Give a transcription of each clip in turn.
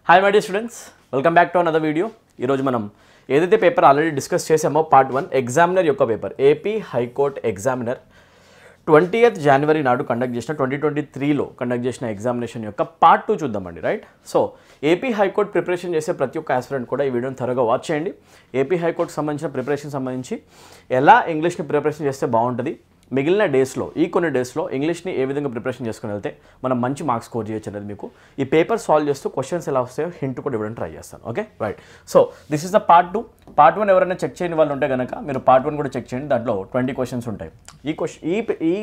Hi my dear students, welcome back to another video. ఈరోజు మనం ఏదైతే పేపర్ ఆల్రెడీ డిస్కస్ చేసామో పార్ట్ 1 ఎగ్జామినర్ యొక్క paper AP high court examiner 20th January నాడు conduct చేసిన 2023లో కండక్ట్ చేసిన ఎగ్జామినేషన్ యొక్క పార్ట్ 2 చూద్దామండి. Right, so AP high court preparation చేసే ప్రతి ఒక్క ఆస్పిరెంట్ కూడా ఈ వీడియోని త్వరగా వాచ్ చేయండి. ఏపీ హైకోర్టుకు సంబంధించిన ప్రిపరేషన్ సంబంధించి ఎలా ఇంగ్లీష్ని ప్రిపరేషన్ చేస్తే బాగుంటుంది, మిగిలిన డేస్లో కొన్ని డేస్లో ఇంగ్లీష్ని ఏ విధంగా ప్రిపరేషన్ చేసుకుని వెళ్తే మనం మంచి మార్క్స్ స్కోర్ చేయొచ్చు అనేది మీకు ఈ పేపర్ సాల్వ్ చేస్తూ క్వశ్చన్స్ ఎలా వస్తాయో హింట్ కూడా ఇవ్వడానికి ట్రై చేస్తాను. Okay right, so this is the part 2. Part 1 ఎవరైనా చెక్ చేయని వాళ్ళు ఉంటే కనుక మీరు పార్ట్ 1 కూడా చెక్ చేయండి. దాంట్లో 20 క్వశ్చన్స్ ఉంటాయి. ఈ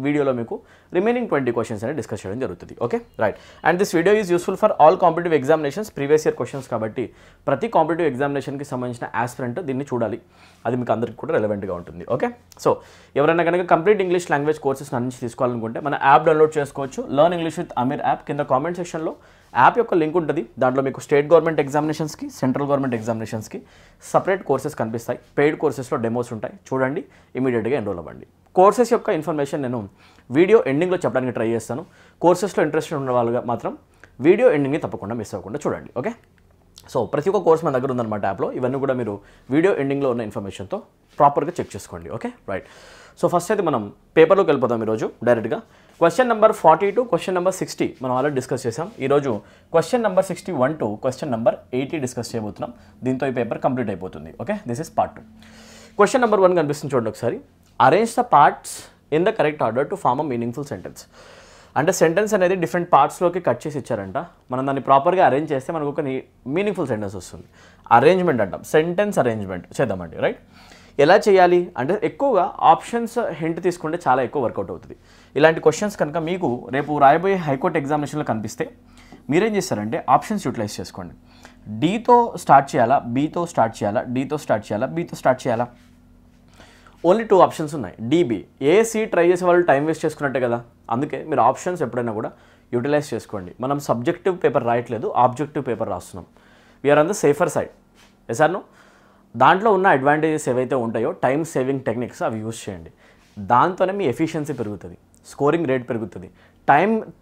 వీడియోలో మీకు రిమైనింగ్ 20 క్వశ్చన్స్ అనేది డిస్కస్ చేయడం జరుగుతుంది. Okay right, and this video is useful for all competitive examinations, previous year questions కాబట్టి ప్రతి కాంపిటేటివ్ ఎగ్జామినేషన్కి సంబంధించిన ఆస్పిరెంట్ దీన్ని చూడాలి. అది మీకు అందరికీ కూడా రెలవెంట్గా ఉంటుంది. ఓకే, సో ఎవరైనా కనుక కంప్లీట్ ఇంగ్లీష్ లాంగ్వేజ్ కోర్సెస్ నుంచి తీసుకోవాలనుకుంటే మన యాప్ డౌన్లోడ్ చేసుకోవచ్చు. Learn English with Aamir app కింద కామెంట్ సెక్షన్లో యాప్ యొక్క లింక్ ఉంటుంది. దాంట్లో మీకు స్టేట్ గవర్నమెంట్ ఎగ్జామినేషన్స్కి, సెంట్రల్ గవర్నమెంట్ ఎగ్జామినేషన్స్కి సపరేట్ కోర్సెస్ కనిపిస్తాయి. పెయిడ్ కోర్సెస్లో డెమోస్ ఉంటాయి, చూడండి, ఇమీడియట్గా ఎన్రోల్ అవ్వండి. కోర్సెస్ యొక్క ఇన్ఫర్మేషన్ నేను వీడియో ఎండింగ్లో చెప్పడానికి ట్రై చేస్తాను. కోర్సెస్లో ఇంట్రెస్ట్ ఉన్న వాళ్ళగా మాత్రం వీడియో ఎండింగ్ని తప్పకుండా మిస్ అవ్వకుండా చూడండి. ఓకే, సో ప్రతి ఒక్క కోర్స్ మన దగ్గర ఉందన్నమాట యాప్లో. ఇవన్నీ కూడా మీరు వీడియో ఎండింగ్లో ఉన్న ఇన్ఫర్మేషన్తో ప్రాపర్గా చెక్ చేసుకోండి. ఓకే రైట్, సో ఫస్ట్ అయితే మనం పేపర్లోకి వెళ్ళిపోదాం ఈరోజు డైరెక్ట్గా. క్వశ్చన్ నెంబర్ 42, క్వశ్చన్ నెంబర్ 60 మనం ఆల్రెడీ డిస్కస్ చేసాం. ఈరోజు question number 61 to question number 80 discuss చేయబోతున్నాం. దీంతో ఈ పేపర్ కంప్లీట్ అయిపోతుంది. Okay, this is part 2. Question number 1 కనిపిస్తుంది చూడండి ఒకసారి. Arrange the parts in the correct order to form a meaningful sentence. అంటే సెంటెన్స్ అనేది డిఫరెంట్ పార్ట్స్లోకి కట్ చేసి ఇచ్చారంట. మనం దాన్ని ప్రాపర్గా అరేంజ్ చేస్తే మనకు ఒక మీనింగ్ఫుల్ సెంటెన్స్ వస్తుంది. అరేంజ్మెంట్ అంటాం, సెంటెన్స్ అరేంజ్మెంట్ చేద్దామండి. రైట్, ఎలా చేయాలి అంటే ఎక్కువగా ఆప్షన్స్ హింట్ తీసుకుంటే చాలా ఎక్కువ వర్కౌట్ అవుతుంది. ఇలాంటి క్వశ్చన్స్ కనుక మీకు రేపు రాయబోయే హైకోర్టు ఎగ్జామినేషన్లో కనిపిస్తే మీరేం చేస్తారంటే ఆప్షన్స్ యూటిలైజ్ చేసుకోండి. డీతో స్టార్ట్ చేయాలా, బీతో స్టార్ట్ చేయాలా, డీతో స్టార్ట్ చేయాలా, బీతో స్టార్ట్ చేయాలా, ఓన్లీ 2 ఆప్షన్స్ ఉన్నాయి. డిబి, ఏసీ ట్రై చేసే వాళ్ళు టైం వేస్ట్ చేసుకున్నట్టే కదా. అందుకే మీరు ఆప్షన్స్ ఎప్పుడైనా కూడా యూటిలైజ్ చేసుకోండి. మనం సబ్జెక్టివ్ పేపర్ రాయట్లేదు, ఆబ్జెక్టివ్ పేపర్ రాస్తున్నాం. We're on the safer side. ఎసార్ను దాంట్లో ఉన్న అడ్వాంటేజెస్ ఏవైతే ఉంటాయో టైం సేవింగ్ టెక్నిక్స్ అవి యూజ్ చేయండి. దాంతోనే మీ ఎఫిషియన్సీ పెరుగుతుంది, స్కోరింగ్ రేట్ పెరుగుతుంది.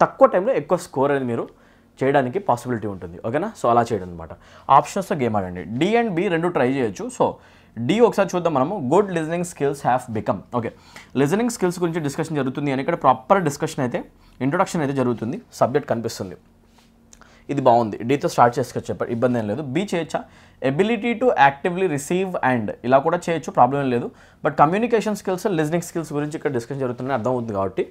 తక్కువ టైంలో ఎక్కువ స్కోర్ అనేది మీరు చేయడానికి పాసిబిలిటీ ఉంటుంది. ఓకేనా, సో అలా చేయడం అనమాట. ఆప్షన్స్తో గేమ్ ఆడండి. డి అండ్ బి రెండు ట్రై చేయొచ్చు. సో డి ఒకసారి చూద్దాం మనము. Good listening skills have become. Okay, listening skills గురించి డిస్కషన్ జరుగుతుంది అని ఇక్కడ ప్రాపర్ డిస్కషన్ అయితే ఇంట్రొడక్షన్ అయితే జరుగుతుంది. సబ్జెక్ట్ కనిపిస్తుంది, ఇది బాగుంది. డీతో స్టార్ట్ చేసుకోవచ్చు, చెప్పండి, ఇబ్బంది ఏం లేదు. బి చేయొచ్చా, ability to actively receive and ఇలా కూడా చేయొచ్చు, ప్రాబ్లం ఏం లేదు. But communication skills, listening skills గురించి ఇక్కడ డిస్కషన్ జరుగుతుందని అర్థం అవుతుంది కాబట్టి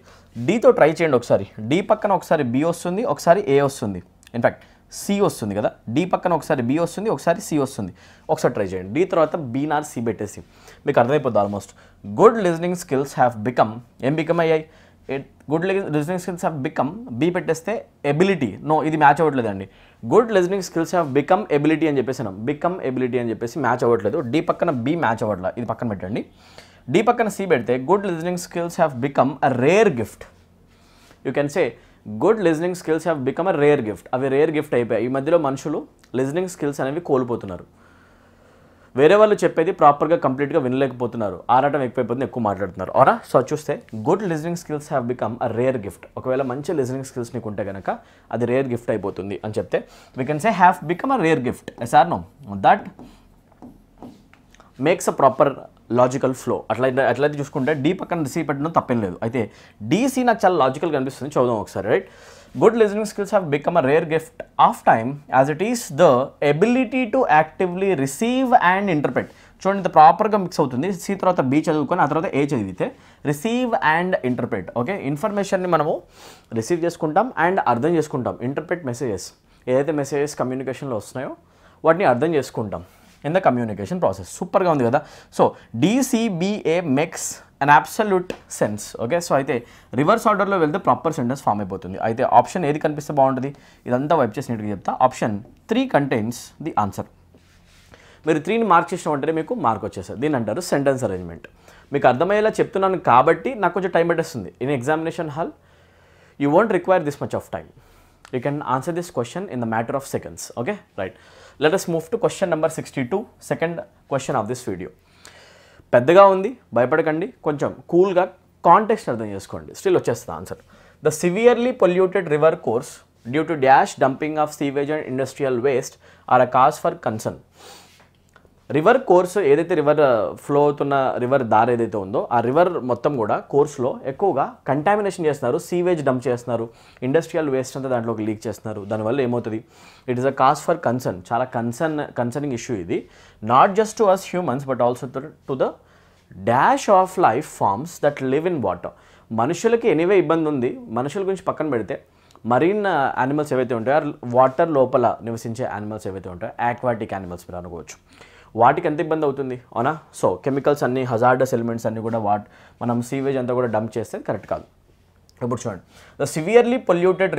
డీతో ట్రై చేయండి ఒకసారి. డి పక్కన ఒకసారి బి వస్తుంది, ఒకసారి ఏ వస్తుంది, ఇన్ఫ్యాక్ట్ సి వస్తుంది కదా. డి పక్కన ఒకసారి బి వస్తుంది, ఒకసారి సి వస్తుంది. ఒకసారి ట్రై చేయండి. డి తర్వాత బి నార్ సి పెట్టేసి మీకు అర్థమైపోద్ది almost. Good listening skills have become, ఏం బికమ్ అయ్యాయి? Good listening skills have become, B పెట్టేస్తే ఎబిలిటీ, నో ఇది మ్యాచ్ అవ్వట్లేదండి. Good listening skills have become ability అని చెప్పేసినాం, బికమ్ ఎబిలిటీ అని చెప్పేసి మ్యాచ్ అవ్వట్లేదు. డి పక్కన బి మ్యాచ్ అవ్వట్లేదు, ఇది పక్కన పెట్టండి. డి పక్కన సి పెడితే good listening skills have become a rare gift. You can say good listening skills have become a rare gift. అవి రేర్ గిఫ్ట్ అయిపోయాయి. ఈ మధ్యలో మనుషులు లిజనింగ్ స్కిల్స్ అనేవి కోల్పోతున్నారు. వేరే వాళ్ళు చెప్పేది ప్రాపర్గా కంప్లీట్గా వినలేకపోతున్నారు, ఆరాటం ఎక్కువైపోతుంది, ఎక్కువ మాట్లాడుతున్నారు. అవునా, సో చూస్తే good listening skills have become a rare gift. ఒకవేళ మంచి లిజనింగ్ స్కిల్స్ నీకు ఉంటే కనుక అది రేర్ గిఫ్ట్ అయిపోతుంది అని చెప్తే we can say have become a rare gift. Yes or no, that makes a proper logical flow. అట్లయితే చూసుకుంటే డి పక్కన సి పెట్టడం తప్పేం లేదు. అయితే డిసి నాకు చాలా లాజికల్గా అనిపిస్తుంది, చూద్దాం ఒకసారి. Right, good listening skills have become a rare gift of time as it is the ability to actively receive and interpret. చూడండి, ఇంత ప్రాపర్గా మిక్స్ అవుతుంది. సి తర్వాత బి చదువుకొని ఆ తర్వాత ఏ చదివితే రిసీవ్ అండ్ ఇంటర్ప్రెట్. ఓకే, ఇన్ఫర్మేషన్ని మనము రిసీవ్ చేసుకుంటాం అండ్ అర్థం చేసుకుంటాం. ఇంటర్ప్రెట్ మెసేజెస్, ఏదైతే మెసేజెస్ కమ్యూనికేషన్లో వస్తున్నాయో వాటిని అర్థం చేసుకుంటాం ఇన్ ద కమ్యూనికేషన్ ప్రాసెస్. సూపర్గా ఉంది కదా. So DCBA makes an absolute sense. Okay, so అయితే రివర్స్ ఆర్డర్లో వెళ్తే ప్రాపర్ సెంటెన్స్ ఫామ్ అయిపోతుంది. అయితే ఆప్షన్ ఏది కనిపిస్తే బాగుంటుంది, ఇదంతా వైప్ చేసి నీట్గా చెప్తా. Option 3 contains the answer. మీరు 3ని మార్క్ చేసిన వెంటనే మీకు మార్క్ వచ్చేస్తుంది. దీని అంటారు సెంటెన్స్ అరేంజ్మెంట్. మీకు అర్థమయ్యేలా చెప్తున్నాను కాబట్టి నాకు కొంచెం టైం పెట్టేస్తుంది. In examination hall you won't require this much of time. You can answer this question in the matter of seconds. Okay right, let us move to question number 62, second question of this video. పెద్దగా ఉంది, భయపడకండి, కొంచెం కూల్గా context అర్థం చేసుకోండి, still వచ్చేస్తుంది answer. The severely polluted river course due to dash dumping of sewage and industrial waste are a cause for concern. River course ఏదైతే river flow అవుతున్న రివర్ దారి ఏదైతే ఉందో ఆ రివర్ మొత్తం కూడా కోర్స్లో ఎక్కువగా కంటామినేషన్ చేస్తున్నారు, సీవేజ్ డంప్ చేస్తున్నారు, ఇండస్ట్రియల్ వేస్ట్ అంతా దాంట్లోకి లీక్ చేస్తున్నారు. దానివల్ల ఏమవుతుంది, it is a cause for concern. చాలా కన్సర్నింగ్ ఇష్యూ ఇది. Not just to us humans but also to the dash of life forms that live in water. మనుషులకి ఎనీవే ఇబ్బంది ఉంది, మనుషుల గురించి పక్కన పెడితే మరీన్ యానిమల్స్ ఏవైతే ఉంటాయో వాటర్ లోపల నివసించే యానిమల్స్ ఏవైతే ఉంటాయో ఆక్వాటిక్ యానిమల్స్ మీరు అనుకోవచ్చు, వాటికి ఎంత ఇబ్బంది అవుతుంది అవునా. సో కెమికల్స్ అన్ని హజార్డస్ ఎలిమెంట్స్ అన్నీ కూడా మనం సీవేజ్ అంతా కూడా డంప్ చేస్తే కరెక్ట్ కాదు. ఇప్పుడు చూడండి, the severely polluted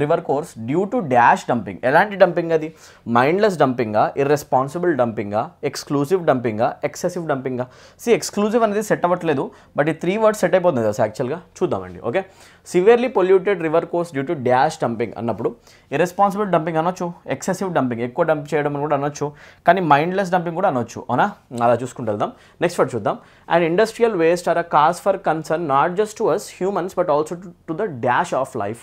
river course due to dash dumping. ఎలాంటి డంపింగ్ అది? మైండ్లెస్ డంపింగా, ఇర్రెస్పాన్సిబుల్ డంపింగా, ఎక్స్క్లూజివ్ డంపింగా, ఎక్సెసివ్ డంపింగా. ఎక్స్క్లూజివ్ అనేది సెట్ అవ్వట్లేదు, బట్ ఈ 3 వర్డ్స్ సెట్ అయిపోతుంది కదా యాక్చువల్గా. చూద్దామండి. Okay, severely polluted river course due to dash dumping అన్నప్పుడు ఇర్రెస్పాన్సిబుల్ డంపింగ్ అనొచ్చు, ఎక్సెసివ్ డంపింగ్ ఎక్కువ డంప్ చేయడం అని కూడా అనొచ్చు, కానీ మైండ్లెస్ డంపింగ్ కూడా అనొచ్చు అవునా. అలా చూసుకుంటూ వెళ్దాం. నెక్స్ట్ వర్డ్ చూద్దాం. And industrial waste are a cause for concern not just to us humans but also to the dash of life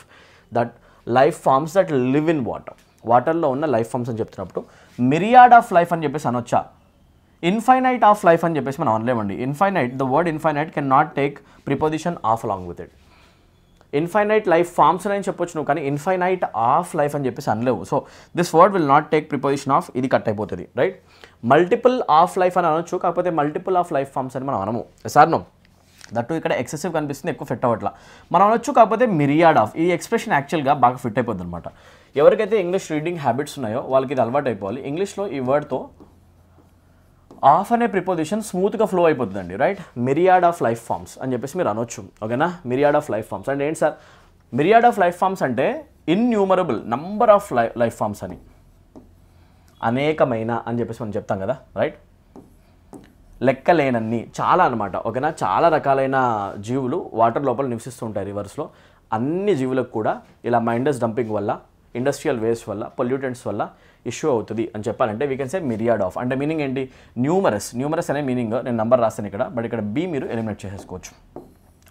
that life forms that live in water. వాటర్లో ఉన్న life forms అని చెప్తున్నప్పుడు మిరియాడ్ of life అని చెప్పేసి అనొచ్చా? Infinite of life అని చెప్పేసి మనం అనలేమండి. Infinite, the word infinite can not take preposition of along with it. Infinite life forms అని చెప్పొచ్చు నువ్వు, కానీ ఇన్ఫైనైట్ ఆఫ్ లైఫ్ అని చెప్పేసి అనలేవు. So this word will not take preposition of, ఇది కట్ అయిపోతుంది రైట్. మల్టిపుల్ ఆఫ్ లైఫ్ అని అనొచ్చు, కాకపోతే మల్టిపుల్ ఆఫ్ లైఫ్ ఫార్మ్స్ అని మనం అనము. సార్ నో, దట్టు ఇక్కడ ఎక్సెసివ్ కనిపిస్తుంది, ఎక్కువ ఫిట్ అవ్వట్లా మనం అనొచ్చు, కాకపోతే మిరియాడ్ ఆఫ్. ఈ ఎక్స్ప్రెషన్ యాక్చువల్గా బాగా ఫిట్ అయిపోతుంది అనమాట. ఎవరికైతే ఇంగ్లీష్ రీడింగ్ హ్యాబిట్స్ ఉన్నాయో వాళ్ళకి ఇది అలవాటు అయిపోవాలి. ఇంగ్లీష్లో ఈ వర్డ్తో ఆఫ్ అనే ప్రిపోజిషన్ స్మూత్గా ఫ్లో అయిపోతుందండి రైట్. మిరియాడ్ ఆఫ్ లైఫ్ ఫార్మ్స్ అని చెప్పేసి మీరు అనొచ్చు ఓకేనా. మిరియాడ్ ఆఫ్ లైఫ్ ఫార్మ్స్ అంటే ఏంటి sir? Myriad of life forms అంటే innumerable number of life forms అని, అనేకమైన అని చెప్పేసి మనం చెప్తాం కదా రైట్. లెక్కలేనన్ని, చాలా అనమాట ఓకేనా. చాలా రకాలైన జీవులు వాటర్ లోపల నివసిస్తూ ఉంటాయి రివర్స్లో. అన్ని జీవులకు కూడా ఇలా మైండ్లెస్ డంపింగ్ వల్ల, ఇండస్ట్రియల్ వేస్ట్ వల్ల, పొల్యూటెంట్స్ వల్ల ఇష్యూ అవుతుంది అని చెప్పాలంటే we can say myriad of. అంటే మీనింగ్ ఏంటి? న్యూమరస్ అనే మీనింగ్ నేను నెంబర్ రాస్తాను ఇక్కడ, బట్ ఇక్కడ బి మీరు ఎలిమినేట్ చేసేసుకోవచ్చు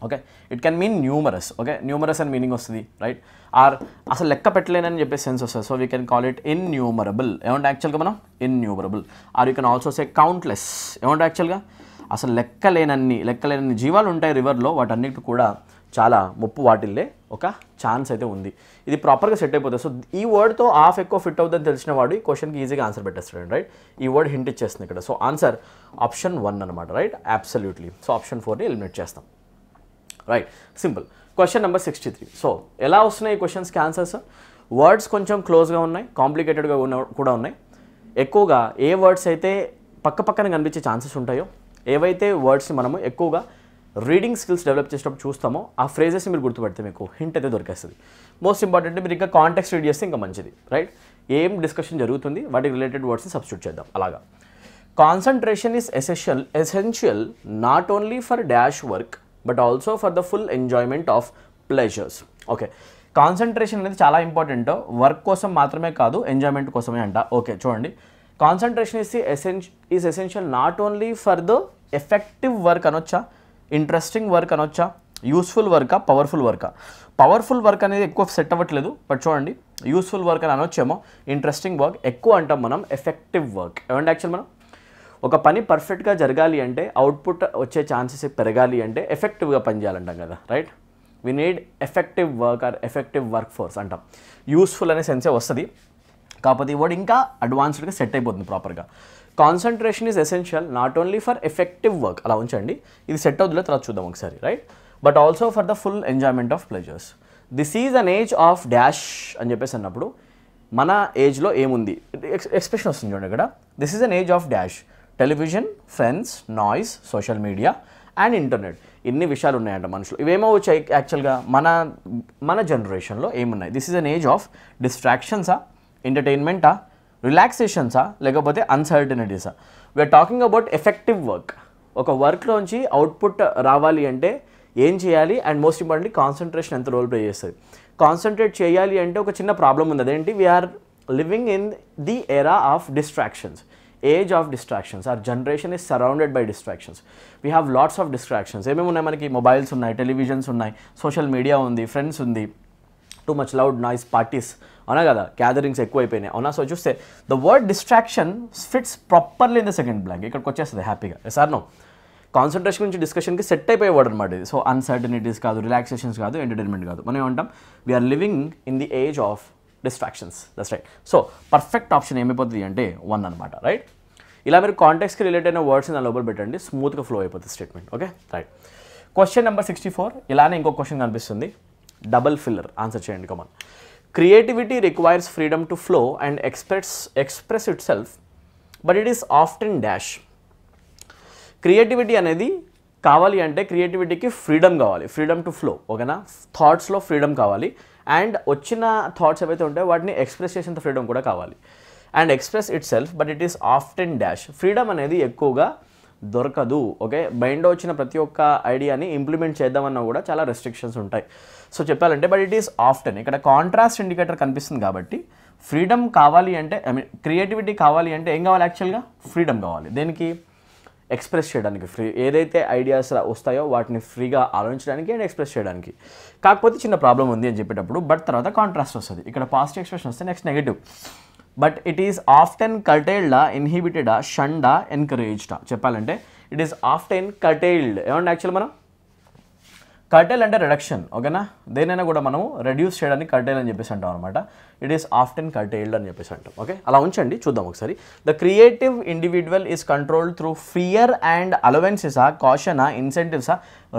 okay. It can mean numerous okay. Numerous అని మీనింగ్ వస్తుంది రైట్. ఆర్ అసలు లెక్క పెట్టలేనని చెప్పే సెన్స్ వస్తుంది. So we can call it innumerable. ఏమంటే యాక్చువల్గా మనం innumerable. Or you can also say countless. ఏమంటే యాక్చువల్గా అసలు లెక్కలేనన్ని జీవాలు ఉంటాయి రివర్లో, వాటన్నిటి కూడా చాలా ముప్పు వాటిల్లే ఒక ఛాన్స్ అయితే ఉంది. ఇది ప్రాపర్గా సెట్ అయిపోతుంది. సో ఈ వర్డ్తో ఆఫ్ ఎక్కువ ఫిట్ అవుతుందని తెలిసిన వాడు ఈ క్వశ్చన్కి ఈజీగా ఆన్సర్ పెట్టేస్తాడు రైట్. ఈ వర్డ్ హింట్ ఇచ్చేస్తుంది ఇక్కడ. సో ఆన్సర్ ఆప్షన్ 1 అనమాట రైట్. అబ్సల్యూట్లీ. సో ఆప్షన్ 4ని ఎలిమినేట్ చేస్తాం right. Simple. Question number 63. So ఎలా వస్తున్నాయి ఈ క్వశ్చన్స్కి ఆన్సర్స్? వర్డ్స్ కొంచెం క్లోజ్గా ఉన్నాయి, కాంప్లికేటెడ్గా కూడా ఉన్నాయి. ఎక్కువగా ఏ వర్డ్స్ అయితే పక్కన కనిపించే ఛాన్సెస్ ఉంటాయో, ఏవైతే వర్డ్స్ని మనము ఎక్కువగా రీడింగ్ స్కిల్స్ డెవలప్ చేసేటప్పుడు చూస్తామో ఆ ఫ్రేజెస్ని మీరు గుర్తుపెడితే మీకు హింట్ అయితే దొరికేస్తుంది. మోస్ట్ ఇంపార్టెంట్ మీరు ఇంకా కాంటెక్స్ట్ రీడ్ చేస్తే ఇంకా మంచిది రైట్. ఏం డిస్కషన్ జరుగుతుంది వాటికి రిలేటెడ్ వర్డ్స్ని సబ్స్టిట్యూట్ చేద్దాం. అలాగా concentration is essential not only for dash work but also for the full enjoyment of pleasures. Okay, concentration అనేది చాలా ఇంపార్టెంట్, వర్క్ కోసం మాత్రమే కాదు ఎంజాయ్మెంట్ కోసమే అంట. ఓకే చూడండి, concentration is essential not only for the effective work అనొచ్చా, interesting work అనొచ్చా, యూస్ఫుల్ వర్కా, పవర్ఫుల్ వర్కా? పవర్ఫుల్ వర్క్ అనేది ఎక్కువ సెట్ అవ్వట్లేదు, బట్ చూడండి యూస్ఫుల్ వర్క్ అని అనొచ్చేమో. ఇంట్రెస్టింగ్ వర్క్ ఎక్కువ అంటాం మనం. ఎఫెక్టివ్ వర్క్ ఏమంటే యాక్చువల్ మనం ఒక పని పర్ఫెక్ట్గా జరగాలి అంటే, అవుట్పుట్ వచ్చే ఛాన్సెస్ పెరగాలి అంటే ఎఫెక్టివ్గా పనిచేయాలంటాం కదా right. We need effective work or effective work force అంటాం. యూస్ఫుల్ అనే సెన్సే వస్తుంది, కాకపోతే ఈ వర్డ్ ఇంకా అడ్వాన్స్డ్గా సెట్ అయిపోతుంది ప్రాపర్గా. Concentration is essential not only for effective work, అలా ఉంచండి. ఇది సెట్ అవుతుందో తర్వాత చూద్దాం ఒకసారి right. But also for the full enjoyment of pleasures. This is an age of dash అని చెప్పేసి అన్నప్పుడు మన ఏజ్లో ఏముంది ఎక్స్ప్రెషన్ వస్తుంది చూడండి ఇక్కడ. This is an age of dash. Television, friends, noise, social media and internet. ఇన్ని విషయాలు ఉన్నాయంట మనుషులు. ఇవేమో వచ్చాయి యాక్చువల్గా మన జనరేషన్లో ఏమున్నాయి? This is an age of డిస్ట్రాక్షన్సా, ఎంటర్టైన్మెంటా, రిలాక్సేషన్సా, లేకపోతే అన్సర్టనిటీసా? We are talking about effective work. ఒక వర్క్లోంచి అవుట్పుట్ రావాలి అంటే ఏం చేయాలి, అండ్ మోస్ట్ ఇంపార్టెంట్లీ కాన్సన్ట్రేషన్ ఎంత రోల్ ప్లే చేస్తుంది. కాన్సన్ట్రేట్ చేయాలి అంటే ఒక చిన్న ప్రాబ్లం ఉంది, అదేంటి? We are living in the era of distractions. Age of distractions. Our generation is surrounded by distractions. We have lots of distractions. ఏమేమి ఉన్నాయి మనకి? మొబైల్స్ ఉన్నాయి, టెలివిజన్స్ ఉన్నాయి, సోషల్ మీడియా ఉంది, ఫ్రెండ్స్ ఉంది, too much loud noise parties అవునా కదా, gatherings ఎక్కువైపోయినాయి అవునా. సో చూస్తే the word distraction fits properly in the second blank, ఇక్కడికి వచ్చేస్తుంది హ్యాపీగా. సార్ నో కాన్సన్ట్రేషన్ గురించి డిస్కషన్కి సెట్ అయిపోయే వర్డ్ అనమాట ఇది. సో అన్సర్టనిటీస్ కాదు, రిలాక్సేషన్స్ కాదు, ఎంటర్టైన్మెంట్ కాదు, మనం ఏమంటాం we are living in the age of distractions. That's right. So perfect option ఏమైపోతుంది అంటే 1 అనమాట. రైట్. ఇలా మీరు కాంటెక్స్కి రిలేట్ అయిన వర్డ్స్ నా లోపల పెట్టండి, స్మూత్గా ఫ్లో అయిపోతుంది statement. Okay right. Question number 64 ఇలానే ఇంకో క్వశ్చన్ కనిపిస్తుంది, డబల్ ఫిల్లర్. ఆన్సర్ చేయండి come on. Creativity requires freedom to flow and express itself but it is often dash. Creativity అనేది కావాలి అంటే క్రియేటివిటీకి ఫ్రీడమ్ కావాలి, ఫ్రీడమ్ టు ఫ్లో. ఓకేనా, థాట్స్లో ఫ్రీడమ్ కావాలి అండ్ వచ్చిన థాట్స్ ఏవైతే ఉంటాయో వాటిని ఎక్స్ప్రెస్ చేసేంత ఫ్రీడమ్ కూడా కావాలి. And express itself but it is often dash. Freedom అనేది ఎక్కువగా దొరకదు. ఓకే, మైండ్లో వచ్చిన ప్రతి ఒక్క ఐడియాని ఇంప్లిమెంట్ చేద్దామన్నా కూడా చాలా రెస్ట్రిక్షన్స్ ఉంటాయి. సో చెప్పాలంటే బట్ ఇట్ ఈస్ ఆఫ్టెన్, ఇక్కడ కాంట్రాస్ట్ ఇండికేటర్ కనిపిస్తుంది కాబట్టి ఫ్రీడమ్ కావాలి అంటే క్రియేటివిటీ కావాలి అంటే ఏం కావాలి యాక్చువల్గా, ఫ్రీడమ్ కావాలి. దేనికి, ఎక్స్ప్రెస్ చేయడానికి, ఏదైతే ఐడియాస్ వస్తాయో వాటిని ఫ్రీగా ఆలోచించడానికి అండ్ ఎక్స్ప్రెస్ చేయడానికి. కాకపోతే చిన్న ప్రాబ్లం ఉంది అని చెప్పేటప్పుడు బట్ తర్వాత కాంట్రాస్ట్ వస్తుంది. ఇక్కడ పాజిటివ్ ఎక్స్ప్రెషన్ వస్తే next negative. But it is often కర్టైల్డా, ఇన్హిబిటెడా, షండా, ఎన్కరేజ్డా. చెప్పాలంటే ఇట్ ఈస్ ఆఫ్టెన్ కర్టైల్డ్. ఏమంటే యాక్చువల్ మనం కర్టైల్ అంటే రిడక్షన్. ఓకేనా, దేనైనా కూడా మనం రెడ్యూస్ చేయడానికి కర్టైల్ అని చెప్పేసి అంటాం అనమాట. ఇట్ ఈస్ ఆఫ్టెన్ కర్టైల్డ్ అని చెప్పేసి అంటాం. ఓకే, అలా ఉంచండి, చూద్దాం ఒకసారి. The creative individual is controlled through fear and అలవెన్సెసా, కాషనా, ఇన్సెంటివ్సా,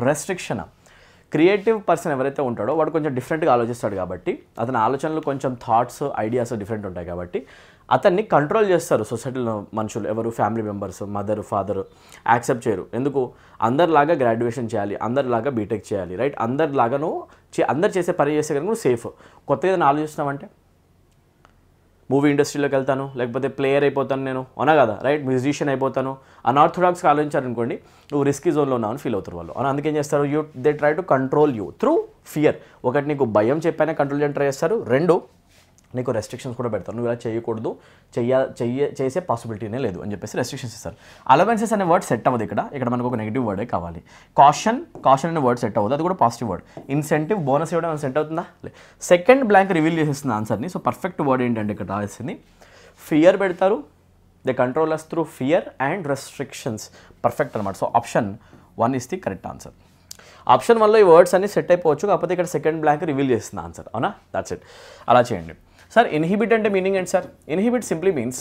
రెస్ట్రిక్షనా. క్రియేటివ్ పర్సన్ ఎవరైతే ఉంటాడో వాడు కొంచెం డిఫరెంట్గా ఆలోచిస్తాడు కాబట్టి, అతని ఆలోచనలు కొంచెం థాట్స్ ఐడియాస్ డిఫరెంట్ ఉంటాయి కాబట్టి అతన్ని కంట్రోల్ చేస్తారు సొసైటీలో మనుషులు. ఎవరు, family members, mother, father accept చేయరు. ఎందుకు, అందరిలాగా గ్రాడ్యుయేషన్ చేయాలి, అందరిలాగా బీటెక్ చేయాలి, రైట్, అందరిలాగాను అందరు చేసే పని చేసే కనుక నువ్వు సేఫ్. కొత్తగా ఏదైనా ఆలోచిస్తున్నావంటే మూవీ ఇండస్ట్రీలోకి వెళ్తాను, లేకపోతే ప్లేయర్ అయిపోతాను నేను, అవునా కదా, రైట్, మ్యూజిషియన్ అయిపోతాను, అన్ఆర్థడాక్స్గా ఆలోచించారనుకోండి నువ్వు రిస్కీ జోన్లో ఉన్నావు అని ఫీల్ అవుతారు వాళ్ళు. అవునా, అందుకేం చేస్తారు, they try to control you through fear. ఒకటి, నీకు భయం చెప్పైనా కంట్రోల్ చేయడం ట్రై చేస్తారు. 2, నీకు రెస్ట్రిక్షన్స్ కూడా పెడతారు, నువ్వు ఇలా చేయకూడదు, చేసే పాసిబిలిటీనే లేదు అని చెప్పేసి రెస్ట్రిక్షన్స్ ఇస్తారు. అలవెన్సెస్ అనే వర్డ్ సెట్ అవ్వదు. ఇక్కడ మనకు ఒక నెగిటివ్ వర్డే కావాలి. కాషన్ అనే వర్డ్ సెట్ అవ్వదు, అది కూడా పాజిటివ్ వర్డ్. ఇన్సెంటివ్, బోనస్ ఇవ్వడం సెట్ అవుతుందా, సెకండ్ బ్లాంక్ రివీల్ చేసేస్తుంది ఆన్సర్ని. సో పర్ఫెక్ట్ వర్డ్ ఏంటంటే ఇక్కడ రాసింది ఫియర్ పెడతారు. They control us through fear and restrictions. Perfect అనమాట. So option 1 is the correct answer. Option 1లో ఈ వర్డ్స్ అన్ని సెట్ అయిపోవచ్చు, కాకపోతే ఇక్కడ సెకండ్ బ్లాంక్ రివీల్ చేస్తుంది ఆన్సర్. అవునా, దాట్స్ ఇట్. అలా చేయండి. సార్ ఇన్హిబిట్ అంటే మీనింగ్ ఏంటి sir? Inhibit simply means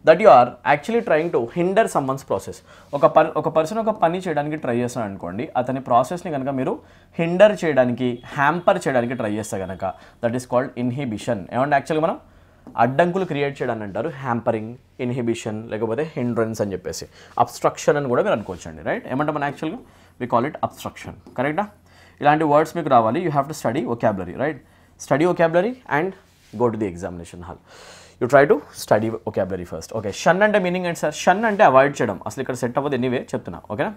that you are actually trying to hinder someone's process. ఒక పర్సన్ ఒక పని చేయడానికి ట్రై చేస్తున్నాడు అనుకోండి, అతని ప్రాసెస్ని కనుక మీరు హిండర్ చేయడానికి, హ్యాంపర్ చేయడానికి ట్రై చేస్తే కనుక దట్ ఈస్ కాల్డ్ ఇన్హిబిషన్. ఏమంటే యాక్చువల్గా మనం అడ్డంకులు క్రియేట్ చేయడానికి అంటారు హ్యాంపరింగ్, ఇన్హిబిషన్, లేకపోతే హిండ్రన్స్ అని చెప్పేసి. అబ్స్ట్రక్షన్ అని కూడా మీరు అనుకోవచ్చండి, రైట్. ఏమంటే మనం యాక్చువల్గా వి కాల్ ఇట్ అబ్స్ట్రక్షన్. కరెక్టా? ఇలాంటి వర్డ్స్ మీకు రావాలి, you have to study vocabulary, right. Study vocabulary and go to the examination hall. You try to study vocabulary first. Okay, shun అంటే మీనింగ్ ఏంటి సార్? షన్ అంటే అవాయిడ్ చేయడం. అసలు ఇక్కడ సెట్ అవ్వదు ఎనీవే, చెప్తున్నా. ఓకేనా,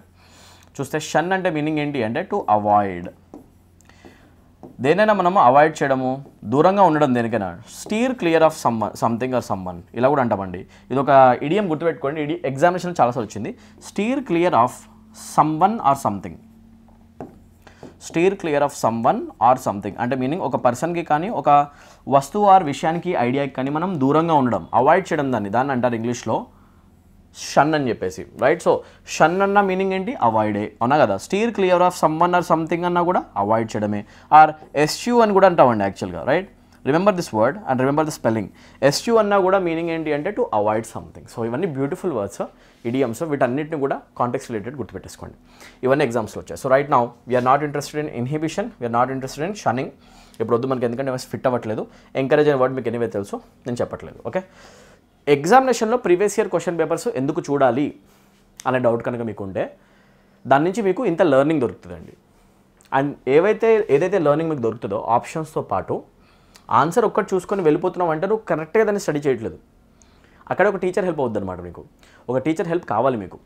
చూస్తే షన్ అంటే మీనింగ్ ఏంటి అంటే టు అవాయిడ్. దేనైనా మనము అవాయిడ్ చేయడము, దూరంగా ఉండడం దేనికైనా. Stir clear of something or someone ఇలా కూడా అంటామండి. ఇది ఒక ఇడియం గుర్తుపెట్టుకోండి, ఎగ్జామినేషన్ చాలాసార్లు వచ్చింది. Stir clear of someone or something. Stir clear of someone or something అంటే మీనింగ్ ఒక పర్సన్కి కానీ, ఒక వస్తువు ఆర్ విషయానికి, ఐడియాకి కానీ మనం దూరంగా ఉండడం, అవాయిడ్ చేయడం, దాన్ని అంటారు ఇంగ్లీష్లో షన్ అని చెప్పేసి, రైట్. సో షన్ అన్న మీనింగ్ ఏంటి, అవాయిడే, అవునా కదా. Stir clear of someone or something అన్నా కూడా అవాయిడ్ చేయడమే. ఆర్ ఎస్యూ అని కూడా అంటామండి యాక్చువల్గా, right. Remember this word and remember the spelling. ఎస్యూ అన్నా కూడా మీనింగ్ ఏంటి అంటే టు అవాయిడ్ సంథింగ్. సో ఇవన్నీ బ్యూటిఫుల్ వర్డ్స్, ఇడియమ్స్, వీటన్నిటిని కూడా కాంటెక్స్ట్ రిలేటెడ్ గుర్తుపెట్టేసుకోండి. ఇవన్నీ ఎగ్జామ్స్లో వచ్చాయి. So right now we are not interested in inhibition, we are not interested in shunning. ఇప్పుడు వద్దు మనకి, ఎందుకంటే ఫిట్ అవ్వట్లేదు. ఎంకరేజ్ అనే వర్డ్ మీకు ఎనీవే తెలుసు, నేను చెప్పట్లేదు. ఓకే, ఎగ్జామినేషన్లో ప్రీవియస్ ఇయర్ క్వశ్చన్ పేపర్స్ ఎందుకు చూడాలి అనే డౌట్ కనుక మీకు ఉంటే దాని నుంచి మీకు ఇంత లెర్నింగ్ దొరుకుతుందండి. అండ్ ఏదైతే లెర్నింగ్ మీకు దొరుకుతుందో ఆప్షన్స్తో పాటు ఆన్సర్ ఒక్కటి చూసుకొని వెళ్ళిపోతున్నాం అంటే నువ్వు కరెక్ట్గా దాన్ని స్టడీ చేయట్లేదు. అక్కడ ఒక టీచర్ హెల్ప్ అవుద్ది అనమాట. మీకు ఒక టీచర్ హెల్ప్ కావాలి మీకు.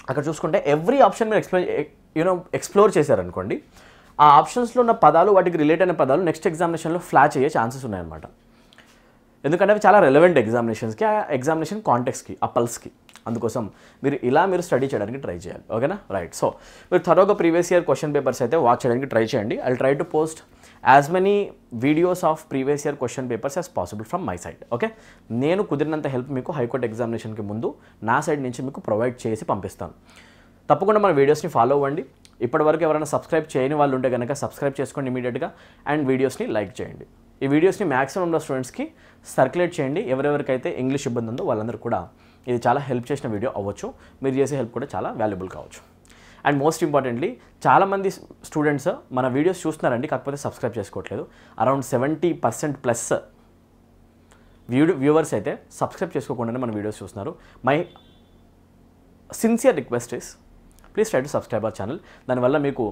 అక్కడ చూసుకుంటే ఎవ్రీ ఆప్షన్ మీరు ఎక్స్ప్లోర్ చేశారనుకోండి, ఆ ఆప్షన్స్లో ఉన్న పదాలు, వాటికి రిలేట్ అయిన పదాలు నెక్స్ట్ ఎగ్జామినేషన్లో ఫ్లాష్ అయ్యే ఛాన్సెస్ ఉన్నాయన్నమాట. ఎందుకంటే అవి చాలా రెలవెంట్ ఎగ్జామినేషన్స్కి, ఆ ఎగ్జామినేషన్ కాంటెక్స్కి, ఆ పల్స్కి. అందుకోసం మీరు స్టడీ చేయడానికి ట్రై చేయాలి. ఓకేనా, రైట్. సో మీరు థరోగా ప్రీవియస్ ఇయర్ క్వశ్చన్ పేపర్స్ అయితే వాచ్ చేయడానికి ట్రై చేయండి. I try to post as many videos of previous year question papers as possible from my side. Okay, నేను కుదిరినంత హెల్ప్ మీకు హైకోర్టు ఎగ్జామినేషన్కి ముందు నా సైడ్ నుంచి మీకు ప్రొవైడ్ చేసి పంపిస్తాను. తప్పకుండా మన వీడియోస్ని ఫాలో అవ్వండి. ఇప్పటివరకు ఎవరైనా సబ్స్క్రైబ్ చేయని వాళ్ళు ఉంటే కనుక సబ్స్క్రైబ్ చేసుకోండి ఇమీడియట్గా, అండ్ వీడియోస్ని లైక్ చేయండి. ఈ వీడియోస్ని మ్యాక్సిమం ఉన్న స్టూడెంట్స్కి సర్క్యులేట్ చేయండి. ఎవరెవరికైతే ఇంగ్లీష్ ఇబ్బంది ఉందో వాళ్ళందరూ కూడా ఇది చాలా హెల్ప్ చేసిన వీడియో అవ్వచ్చు. మీరు చేసే హెల్ప్ కూడా చాలా వాల్యుబుల్ కావచ్చు. అండ్ మోస్ట్ ఇంపార్టెంట్లీ చాలామంది స్టూడెంట్స్ మన వీడియోస్ చూస్తున్నారండి, కాకపోతే సబ్స్క్రైబ్ చేసుకోవట్లేదు. అరౌండ్ 70% ప్లస్ వ్యూవర్స్ అయితే సబ్స్క్రైబ్ చేసుకోకుండానే మన వీడియోస్ చూస్తున్నారు. My sincere request is please try to subscribe our channel. దానివల్ల మీకు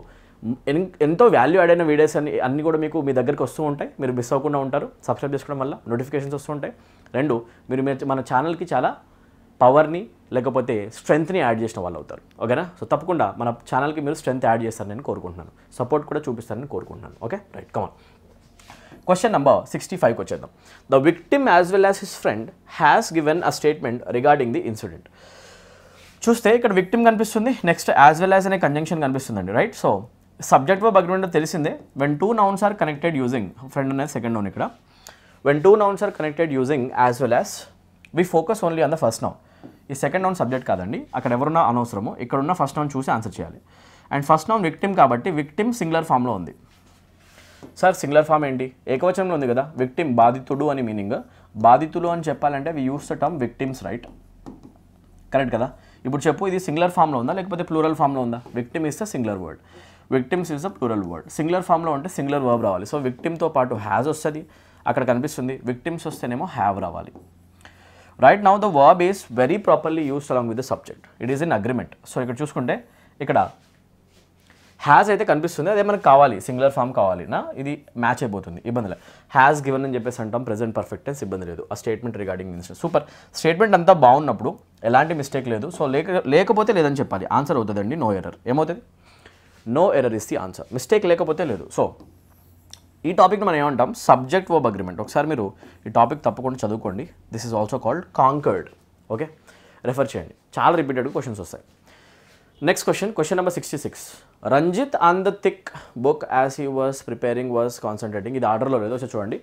ఎంతో వాల్యూ యాడ్ అయిన వీడియోస్ అన్నీ కూడా మీకు మీ దగ్గరికి వస్తూ ఉంటాయి. మీరు మిస్ అవ్వకుండా ఉంటారు సబ్స్క్రైబ్ చేసుకోవడం వల్ల. నోటిఫికేషన్స్ వస్తూ ఉంటాయి. రెండు, మీరు మన ఛానల్కి చాలా పవర్ని లేకపోతే స్ట్రెంగ్త్ని యాడ్ చేసిన వాళ్ళు అవుతారు. ఓకేనా? సో తప్పకుండా మన ఛానల్కి మీరు స్ట్రెంగ్త్ యాడ్ చేస్తారని నేను కోరుకుంటున్నాను. సపోర్ట్ కూడా చూపిస్తారని కోరుకుంటున్నాను. Okay, right, come on. Question number 65కి వచ్చేద్దాం. The victim as well as his friend has given a statement regarding the incident. చూస్తే ఇక్కడ విక్టిమ్ కనిపిస్తుంది, నెక్స్ట్ యాజ్ వెల్ యాజ్ అనే కంజంక్షన్ కనిపిస్తుందండి, right? So subject verb agreement తెలిసిందే. When two nouns are connected using, friend అనేది second noun ఇక్కడ. When two nouns are connected using as well as we focus only on the first noun. ఈ second noun subject కాదండి, అక్కడ ఎవరున్నా అనవసరము. ఇక్కడ ఉన్న first noun చూసి ఆన్సర్ చేయాలి. అండ్ ఫస్ట్ నౌన్ విక్టిమ్ కాబట్టి విక్టిమ్ సింగులర్ ఫామ్లో ఉంది. సార్ సింగులర్ ఫామ్ ఏంటి? ఏకవచనంలో ఉంది కదా. విక్టిమ్ బాధితుడు అని మీనింగ్. బాధితులు అని చెప్పాలంటే we use the term victims, right? Correct కదా? ఇప్పుడు చెప్పు, ఇది సింగులర్ ఫామ్లో ఉందా లేకపోతే ప్లూరల్ ఫామ్లో ఉందా? Victim is the singular word, victims is the plural word. Singular ఫామ్లో ఉంటే సింగులర్ వర్బ్ రావాలి. సో విక్టిమ్తో పాటు హ్యాజ్ వస్తుంది, అక్కడ కనిపిస్తుంది. విక్టిమ్స్ వస్తేనేమో హ్యావ్ రావాలి. Right now the verb is very properly used along with the subject. It is in agreement. So ఇక్కడ చూసుకుంటే ఇక్కడ హ్యాజ్ అయితే కనిపిస్తుంది, అదే మనకు కావాలి, సింగులర్ ఫామ్ కావాలి నా, ఇది మ్యాచ్ అయిపోతుంది, ఇబ్బంది లేదు. హ్యాజ్ గివెన్ అని చెప్పేసి అంటాం, ప్రెజెంట్ పర్ఫెక్ట్ టెన్స్, ఇబ్బంది లేదు. ఆ statement regarding incident super. Statement అంతా బాగున్నప్పుడు ఎలాంటి మిస్టేక్ లేదు. సో లేకపోతే లేదని చెప్పాలి, ఆన్సర్ అవుతుందండి నో ఎర్రర్. ఏమవుతుంది? No error is the answer. Mistake లేకపోతే లేదు. సో ఈ టాపిక్ని మనం ఏమంటాం? Subject verb agreement. ఒకసారి మీరు ఈ టాపిక్ తప్పకుండా చదువుకోండి. This is also called concord. Okay, refer చేయండి, చాలా రిపీటెడ్ క్వశ్చన్స్ వస్తాయి. Next question number 66. Ranjit on the thick book as he was preparing was concentrating. ఇది ఆర్డర్లో లేదో చూడండి.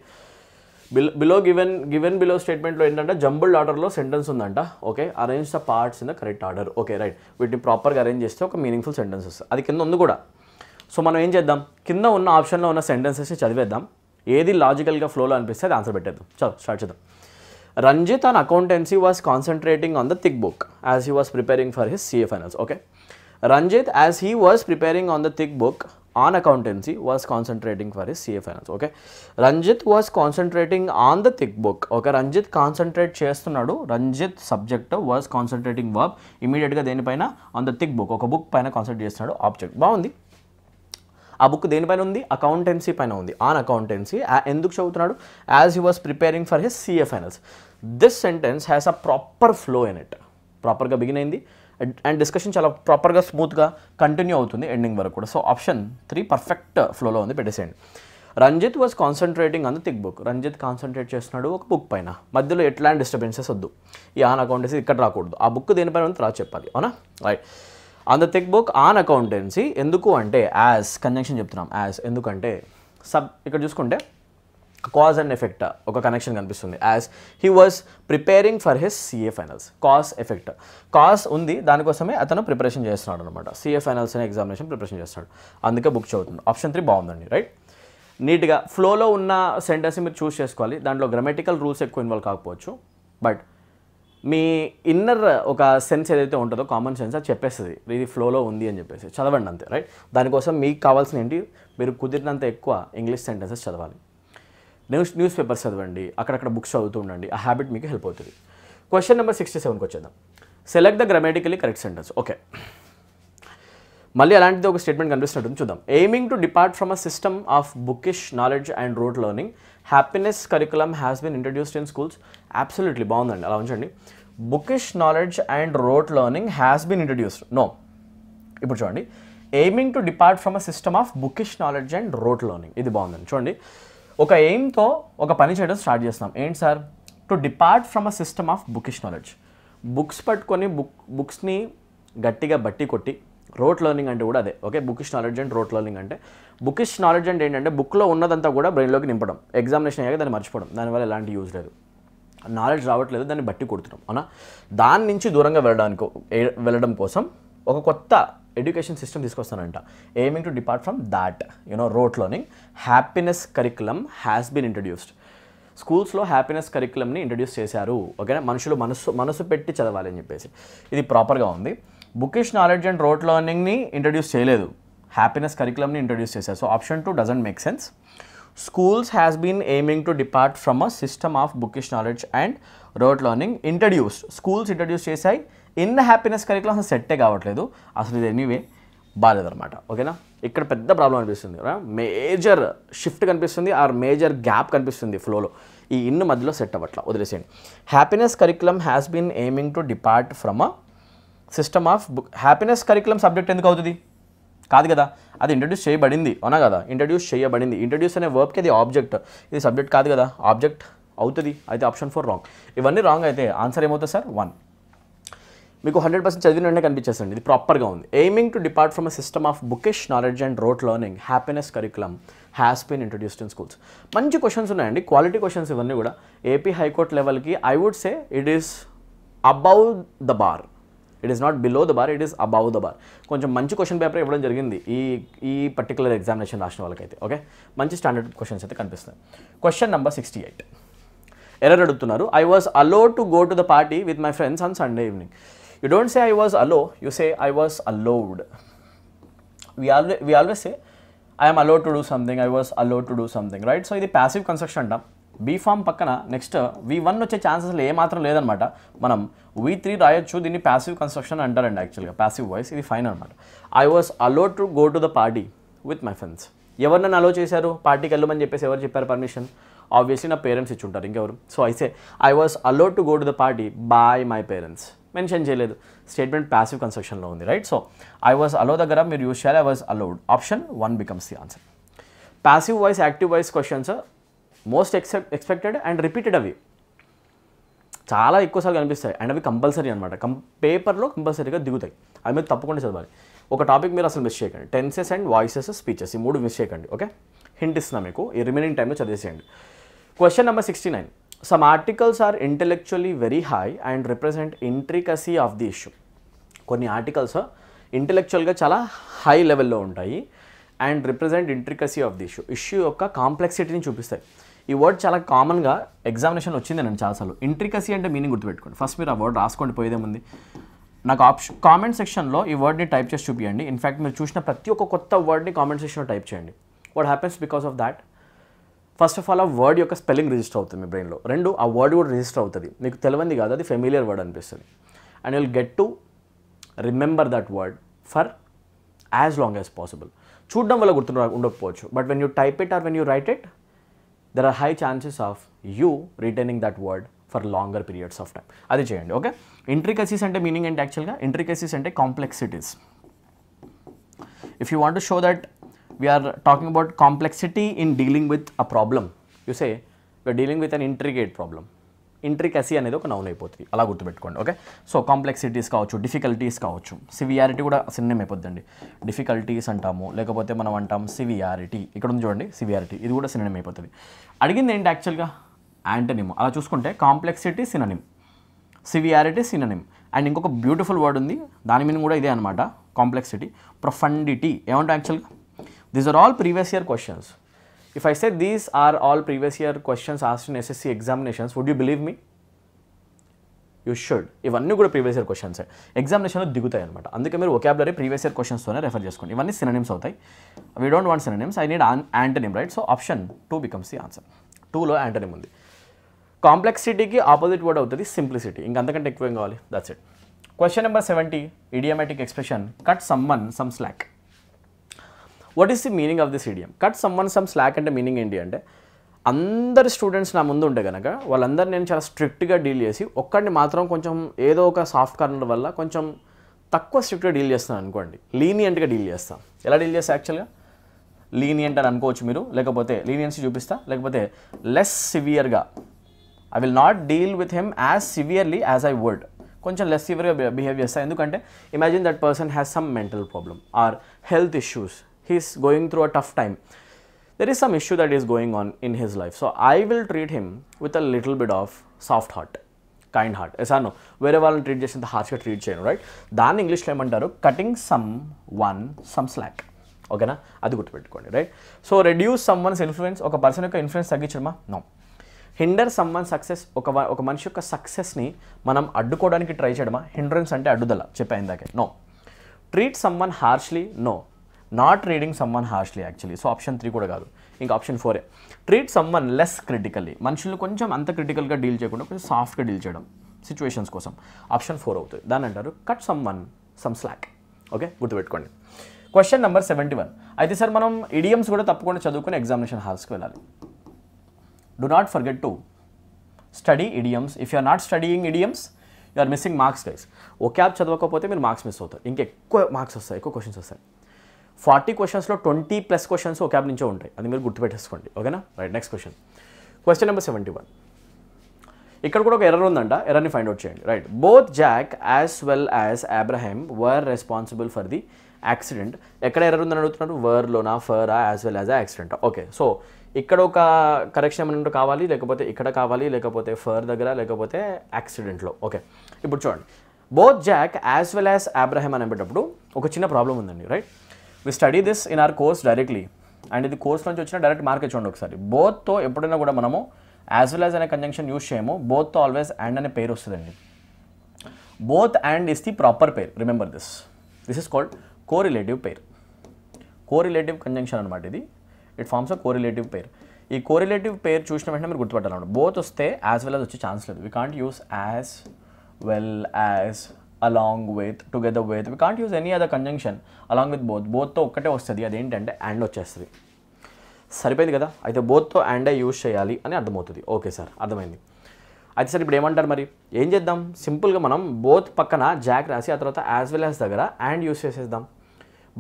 బిలో గివెన్ బిలో స్టేట్మెంట్లో ఏంటంటే జంబుల్డ్ ఆర్డర్లో సెంటెన్స్ ఉందంట. Okay, arrange the parts in the correct order. Okay, right. వీటిని ప్రాపర్గా అరేంజ్ చేస్తే ఒక మీనింగ్ఫుల్ సెంటెన్స్ వస్తుంది. అది కింద ఉంది కూడా. సో మనం ఏం చేద్దాం? కింద ఉన్న ఆప్షన్లో ఉన్న సెంటెన్సెస్ని చదివేద్దాం. ఏది లాజికల్గా ఫ్లోలో అనిపిస్తే అది ఆన్సర్ పెట్టేద్దాం. చలో స్టార్ట్ చేద్దాం. Ranjit on accountancy was concentrating on the thick book as he was preparing for his CA finals. Okay, Ranjit, as he was preparing on the thick book on accountancy, was concentrating for his CA finals. Okay, Ranjit was concentrating on the thick book. Okay, Ranjit concentrate చేస్తున్నాడు. Ranjit subject was concentrating verb. Immediate గా దేనిపైన? on the thick book. ఒక book పైన concentrate చేస్తున్నాడు. Object బాగుంది. ఆ book దేనిపైన ఉంది? అకౌంటెన్సీ పైన ఉంది. On accountancy. ఎందుకు చదువుతున్నాడు? As he was preparing for his CA finals. This sentence has a proper flow in it. ప్రాపర్గా బిగిన్ అయింది అండ్ డిస్కషన్ చాలా ప్రాపర్గా స్మూత్గా కంటిన్యూ అవుతుంది ఎండింగ్ వరకు కూడా. సో ఆప్షన్ 3 పర్ఫెక్ట్ ఫ్లోలో ఉంది, పెట్టేసేయండి. Ranjit was concentrating on the thick book. Ranjit concentrate చేస్తున్నాడు ఒక బుక్ పైన. మధ్యలో ఎట్లాంటి డిస్టర్బెన్సెస్ వద్దు. ఈ ఆన్ అకౌంటెన్సీ ఇక్కడ రాకూడదు. ఆ బుక్ దేనిపైన ఉంది తర్వాత చెప్పాలి, అవునా? Right. On the thick book on accountancy. ఎందుకు అంటే యాజ్ కంజంక్షన్ చెప్తున్నాం. యాజ్ ఎందుకంటే ఇక్కడ చూసుకుంటే కాజ్ అండ్ ఎఫెక్ట్ ఒక కనెక్షన్ కనిపిస్తుంది. As he was preparing for his CA finals. Cause effect. Cause ఉంది, దానికోసమే అతను ప్రిపరేషన్ చేస్తున్నాడు అనమాట. CA ఫైనల్స్ అనే ఎగ్జామినేషన్ ప్రిపరేషన్ చేస్తున్నాడు, అందుకే బుక్ చదువుతుంది. ఆప్షన్ 3 బాగుందండి, రైట్. నీట్గా ఫ్లోలో ఉన్న సెంటెన్స్ మీరు చూస్ చేసుకోవాలి. దాంట్లో గ్రామటికల్ రూల్స్ ఎక్కువ ఇన్వాల్వ్ కాకపోవచ్చు, బట్ మీ ఇన్నర్ ఒక సెన్స్ ఏదైతే ఉంటుందో కామన్ సెన్స్ అది చెప్పేస్తుంది ఇది ఫ్లోలో ఉంది అని చెప్పేసి. చదవండి అంతే, రైట్. దానికోసం మీకు కావాల్సిన ఏంటి? మీరు కుదిరినంత ఎక్కువ ఇంగ్లీష్ సెంటెన్సెస్ చదవాలి. న్యూస్ పేపర్స్ చదవండి, అక్కడక్కడ బుక్స్ చదువుతూ ఉండండి. ఆ హ్యాబిట్ మీకు హెల్ప్ అవుతుంది. క్వశ్చన్ నెంబర్ 67కి వచ్చేద్దాం. Select the grammatically correct sentence. Okay, మళ్ళీ అలాంటిది ఒక స్టేట్మెంట్ కనిపిస్తున్నట్టు చూద్దాం. Aiming to depart from a system of bookish knowledge and rote learning, happiness curriculum has been introduced in schools. Absolutely బాగుందండి, అలా ఉంచండి. Bookish knowledge and rote learning has been introduced. No, ఇప్పుడు చూడండి. Aiming to depart from a system of bookish knowledge and rote learning. ఇది బాగుందండి. చూడండి, ఒక ఎయిమ్తో ఒక పని చేయడం స్టార్ట్ చేస్తున్నాం. ఏంటి sir? To depart from a system of bookish knowledge. Books పట్టుకొని బుక్స్ని గట్టిగా బట్టి కొట్టి రోట్ లెర్నింగ్ అంటే కూడా అదే. Okay, bookish knowledge and rote learning అంటే బుకిష్ నాలెడ్జ్ అంటే ఏంటంటే బుక్లో ఉన్నదంతా కూడా బ్రెయిన్లోకి నింపడం, ఎగ్జామినేషన్ అయ్యాక దాన్ని మర్చిపోవడం, దానివల్ల ఎలాంటి యూజ్ లేదు, నాలెడ్జ్ రావట్లేదు, దాన్ని బట్టి కొడుతున్నాం అవునా. దాని నుంచి దూరంగా వెళ్ళడం కోసం ఒక కొత్త ఎడ్యుకేషన్ సిస్టమ్ తీసుకొస్తానంట, aiming to depart from that rote learning. Happiness curriculum has been introduced. స్కూల్స్లో హ్యాపీనెస్ కరికులంని ఇంట్రడ్యూస్ చేశారు. ఓకేనా, మనుషులు మనసు పెట్టి చదవాలి అని చెప్పేసి ఇది ప్రాపర్గా ఉంది. బుకిష్ నాలెడ్జ్ అండ్ రోట్ లెర్నింగ్ని ఇంట్రడ్యూస్ చేయలేదు, హ్యాపీనెస్ కరికులంని ఇంట్రడ్యూస్ చేశారు. So option 2 doesn't make sense. Schools has been aiming to depart from a system of bookish knowledge and rote learning introduced. Schools introduce చేసాయి, ఇన్ హ్యాపీనెస్ కరికులం అసలు సెట్టే కావట్లేదు, అసలు ఇది anyway బాగాలేదన్నమాట. ఓకేనా, ఇక్కడ పెద్ద ప్రాబ్లం అనిపిస్తుంది, మేజర్ షిఫ్ట్ కనిపిస్తుంది, ఆర్ మేజర్ గ్యాప్ కనిపిస్తుంది ఫ్లోలో. ఈ ఇన్ మధ్యలో సెట్ అవ్వట్లా, వదిలేసేయండి. Happiness curriculum has been aiming to depart from a system of happiness curriculum subject ఎందుకు అవుతుంది? కాదు కదా, అది ఇంట్రడ్యూస్ చేయబడింది అవునా కదా, ఇంట్రడ్యూస్ చేయబడింది. ఇంట్రడ్యూస్ అనే వర్బ్కి అది ఆబ్జెక్ట్, ఇది సబ్జెక్ట్ కాదు కదా, ఆబ్జెక్ట్ అవుతుంది. అయితే ఆప్షన్ 4 రాంగ్. ఇవన్నీ రాంగ్ అయితే ఆన్సర్ ఏమవుతుంది సార్? 1. మీకు 100% చదివిన వెంటనే కనిపించేస్తుంది, ఇది ప్రాపర్గా ఉంది. Aiming to depart from a system of bookish knowledge and rote learning happiness curriculum has been introduced in schools. మంచి క్వశ్చన్స్ ఉన్నాయండి, క్వాలిటీ క్వశ్చన్స్ ఇవన్నీ కూడా. ఏపీ హైకోర్టు లెవెల్కి I would say it is above the bar, it is not below the bar, it is above the bar. కొంచెం మంచి question paper ఇవ్వడం జరిగింది ఈ పర్టికులర్ ఎగ్జామినేషన్ రాసిన వాళ్ళకైతే. ఓకే, మంచి స్టాండర్డ్ క్వశ్చన్స్ అయితే కనిపిస్తాయి. క్వశ్చన్ నెంబర్ 68 ఎర్రర్ అడుగుతున్నారు. I was allowed to go to the party with my friends on Sunday evening. You don't say I was allow, you say I was allowed. we always say I am allowed to do something, I was allowed to do something, right? So ఇది passive construction అంటాం. Be form పక్కన next V1 వచ్చే chances ఏమాత్రం లేదనమాట. మనం V3 రాయొచ్చు, దీన్ని passive construction అంటారండి యాక్చువల్గా, ప్యాసివ్ వాయిస్. ఇది ఫైన్ అనమాట. I was allowed to go to the party with my friends. ఎవరు నన్ను అలో చేశారు పార్టీకి వెళ్ళమని చెప్పేసి? ఎవరు చెప్పారు పర్మిషన్? ఆబ్వియస్లీ నా పేరెంట్స్ ఇచ్చి ఉంటారు, ఇంకెవరు? సో అయితే I was allowed to go to the party by my parents. Mention చేయలేదు, స్టేట్మెంట్ ప్యాసివ్ కన్స్ట్రక్షన్లో ఉంది, రైట్? సో ఐ వాజ్ అలో దగ్గర మీరు యూజ్ చేయాలి, I was allowed. Option 1 becomes the answer. Passive voice, active voice questions most expected and repeated, అవి చాలా ఎక్కువసార్లు కనిపిస్తాయి అండ్ అవి కంపల్సరీ అనమాట. పేపర్లో కంపల్సరీగా దిగుతాయి, అవి మీరు తప్పకుండా చదవాలి. ఒక టాపిక్ మీరు అసలు మిస్ చేయకండి, టెన్సెస్ అండ్ వాయిసెస్, స్పీచెస్, ఈ 3 మిస్ చేయకండి. ఓకే, హింట్ ఇస్తున్నా మీకు, ఈ రిమైనింగ్ టైంలో చదివేసేయండి. Question number 69. Some articles are intellectually very high and represent intricacy of the issue. కొన్ని ఆర్టికల్స్ ఇంటెలెక్చువల్గా చాలా హై లెవెల్లో ఉంటాయి and represent intricacy of the issue యొక్క కాంప్లెక్సిటీని చూపిస్తాయి. ఈ వర్డ్ చాలా కామన్గా ఎగ్జామినేషన్ వచ్చింది నేను చాలాసార్లు. ఇంట్రికసీ అంటే మీనింగ్ గుర్తుపెట్టుకోండి. ఫస్ట్ మీరు ఆ వర్డ్ రాసుకోండి, పోయేదేముంది. నాకు కామెంట్ సెక్షన్లో ఈ వర్డ్ని టైప్ చేసి చూపించండి. ఇన్ఫ్యాక్ట్ మీరు చూసిన ప్రతి ఒక్క కొత్త వర్డ్ని కామెంట్ సెక్షన్లో టైప్ చేయండి. What happens because of that? First of all ఆ వర్డ్ యొక్క స్పెల్లింగ్ రిజిస్టర్ అవుతుంది మీ బ్రెయిన్లో. 2, ఆ వర్డ్ కూడా రిజిస్టర్ అవుతుంది. మీకు తెలియంది కాదు, అది ఫెమిలియర్ వర్డ్ అనిపిస్తుంది. And you will get to remember that word for as long as possible. చూడడం వల్ల గుర్తు ఉండకపోవచ్చు, but when you type it or when you write it, there are high chances of you retaining that word for longer periods of time. అది చేయండి. Okay, intricacies అంటే meaning ఏంటి యాక్చువల్గా? Intricacies అంటే complexities. If you want to show that we are talking about complexity in dealing with a problem, you say we are dealing with an intricate problem. Intricacy అనేది ఒక noun అయిపోతుంది, అలా గుర్తుపెట్టుకోండి. Okay, so complexities కావచ్చు, difficulties కావచ్చు, severity కూడా cinema అయిపోద్దండి. Difficulties అంటాము, లేకపోతే మనం అంటాం సివియారిటీ. ఇక్కడ ఉంది చూడండి, సివియారిటీ, ఇది కూడా సినిమా అయిపోతుంది. అడిగింది ఏంటి యాక్చువల్గా? యాంటనిమ్. అలా చూసుకుంటే complexity synonym, severity synonym. And ఇంకొక బ్యూటిఫుల్ వర్డ్ ఉంది, దాని మీనింగ్ కూడా ఇదే అనమాట, కాంప్లెక్సిటీ. ప్రొఫండిటీ ఏమంటాం యాక్చువల్గా? These are all previous year questions. If I say these are all previous year questions asked in SSC examinations, would you believe me? You should. ఇవన్నీ కూడా ప్రీవియస్ ఇయర్ క్వశ్చన్స్ ఎగ్జామినేషన్లో దిగుతాయి అనమాట. అందుకే మీరు వొకాబులరీ ప్రీవియస్ ఇయర్ క్వశ్చన్స్తోనే రెఫర్ చేసుకోండి. ఇవన్నీ synonyms అవుతాయి. We don't want synonyms, I need antonym, right? So option 2 becomes the answer. 2లో యాంటనిమ్ ఉంది. కాంప్లెక్సిటీకి ఆపోజిట్ వర్డ్ అవుతుంది సింప్లిసిటీ. ఇంకంతకంటే ఎక్కువ ఏం కావాలి? That's it. Question number 70. Idiomatic expression cut someone some slack. What is the meaning of this idiom? Cut someone some slack అంటే meaning ఏంటి అంటే, అందరు స్టూడెంట్స్ నా ముందు ఉంటే కనుక వాళ్ళందరూ నేను చాలా స్ట్రిక్ట్గా డీల్ చేసి ఒక్కడిని మాత్రం కొంచెం ఏదో ఒక సాఫ్ట్ కార్నర్ వల్ల కొంచెం తక్కువ స్ట్రిక్ట్గా డీల్ చేస్తాను అనుకోండి, లీనియంట్గా డీల్ చేస్తాను. ఎలా డీల్ చేస్తా యాక్చువల్గా? లీనియంట్ అని అనుకోవచ్చు మీరు, లేకపోతే లీనియన్సీ చూపిస్తా, లేకపోతే లెస్ సివియర్గా. I will not deal with him as severely as I would. కొంచెం లెస్ సివియర్గా బిహేవ్ చేస్తా. ఎందుకంటే imagine that person has some mental problem or health issues, he's going through a tough time, there is some issue that is going on in his life. So I will treat him with a little bit of soft heart, kind heart. Yes or no? వేరే వాళ్ళని treat చేసేంత హార్ష్గా treat చేయను, right? దాన్ని English ఏమంటారు? Cutting some slack. ఓకేనా? అది గుర్తుపెట్టుకోండి, right? So reduce someone's influence, ఒక పర్సన్ యొక్క ఇన్ఫ్లుయెన్స్ తగ్గించడమా? No. Hinder someone success, ఒక మనిషి యొక్క సక్సెస్ని మనం అడ్డుకోవడానికి ట్రై చేయడమా? హిండ్రెన్స్ అంటే అడ్డుదల, చెప్పా ఇందాకే. No. Treat someone harshly? No. Not reading someone harshly actually. So option 3 కూడా కాదు, ఇంకా option 4. Treat someone less critically, మనుషులు కొంచెం అంత క్రిటికల్గా డీల్ చేయకుండా కొంచెం సాఫ్ట్గా డీల్ చేయడం సిచ్యువేషన్స్ కోసం. ఆప్షన్ 4 అవుతుంది. దాన్ని అంటారు కట్ సమ్ స్లాక్. ఓకే, గుర్తుపెట్టుకోండి. Question number 71. అయితే సార్ మనం ఇడియమ్స్ కూడా తప్పకుండా చదువుకుని ఎగ్జామినేషన్ హాల్స్కి వెళ్ళాలి. Do not forget to study idioms. If you are not studying idioms, you are missing marks, guys. vocab చదవకపోతే మీరు మార్క్స్ మిస్ అవుతారు. ఇంకా ఎక్కువ మార్క్స్ వస్తాయి, ఎక్కువ క్వశ్చన్స్ వస్తాయి. 40 క్వశ్చన్స్లో 20+ క్వశ్చన్స్ vocab నుంచే ఉంటాయి. అది మీరు గుర్తుపెట్టేసుకోండి. ఓకేనా? Right, next question. Question number 71. ఇక్కడ కూడా ఒక ఎర్రర్ ఉందంట, ఎర్రర్ని ఫైండ్ అవుట్ చేయండి. Right, both Jack as well as Abraham were responsible for the accident. ఎక్కడ ఎర్రర్ ఉందని అడుగుతున్నారు? వర్లోనా, ఫరా, as well as accident. Okay, so ఇక్కడ ఒక కరెక్షన్ ఏమైనా కావాలి, లేకపోతే ఇక్కడ కావాలి, లేకపోతే ఫర్ దగ్గర, లేకపోతే యాక్సిడెంట్లో. ఓకే, ఇప్పుడు చూడండి, both Jack as well as Abraham అనేటప్పుడు ఒక చిన్న ప్రాబ్లం ఉందండి. Right, we study this in our course directly, and ఇది కోర్స్ నుంచి వచ్చిన డైరెక్ట్ మార్కే చూడండి ఒకసారి. బోత్తో ఎప్పుడైనా కూడా మనము యాజ్ వెల్ యాజ్ అనే కంజంక్షన్ యూజ్ చేయము, బోత్తో ఆల్వేస్ అండ్ అనే పేరు వస్తుందండి. Both and is the proper pair, remember this. This is called correlative pair. Correlative conjunction అనమాట ఇది. ఇట్ ఫార్మ్స్ అ కోరిలేటివ్ పేర్. ఈ కోరిలేటివ్ పేర్ చూసిన వెంటనే మీరు గుర్తుపట్టాలన్నమాట. బోత్ వస్తే యాజ్ వెల్ యాజ్ వచ్చే ఛాన్స్ లేదు. We can't use as well as, along with, together with. We can't use any other conjunction along with both. బోత్తో ఒక్కటే వస్తుంది, అదేంటంటే అండ్ వచ్చేస్తుంది. సరిపోయింది కదా? అయితే బోత్తో అండే యూజ్ చేయాలి అని అర్థమవుతుంది. ఓకే సార్, అర్థమైంది. అయితే సార్ ఇప్పుడు ఏమంటారు మరి? ఏం చేద్దాం? సింపుల్గా మనం బోత్ పక్కన జాక్ రాసి ఆ తర్వాత యాజ్ వెల్ యాజ్ దగ్గర అండ్ యూజ్ చేసేద్దాం.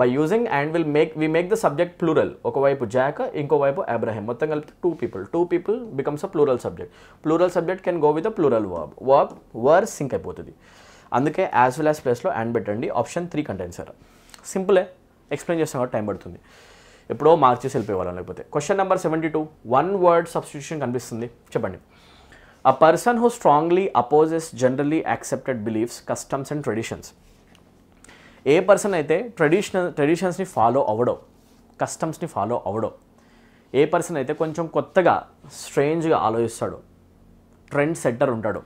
By using and we make the subject plural. ఒకవైపు జాక్, ఇంకోవైపు అబ్రహాం, మొత్తం కలిపి two people becomes a plural subject. Plural subject can go with a plural verb sync అయిపోతుంది. అందుకే యాజ్ వెల్ యాజ్ ప్లేస్లో and పెట్టండి. Option 3 content sir. సింపులే, explain చేస్తాం కాబట్టి టైం పడుతుంది. ఎప్పుడో మార్క్ చేసి వెళ్ళిపోయేవాళ్ళం లేకపోతే. Question number 72. 1 word సబ్స్టిట్యూషన్ కనిపిస్తుంది, చెప్పండి. అ person who strongly opposes generally accepted beliefs, customs and traditions. A person అయితే ట్రెడిషన్స్ని ఫాలో అవ్వడో, కస్టమ్స్ని ఫాలో అవ్వడో, ఏ పర్సన్ అయితే కొంచెం కొత్తగా స్ట్రేంజ్గా ఆలోచిస్తాడో, ట్రెండ్ సెట్టర్ ఉంటాడో,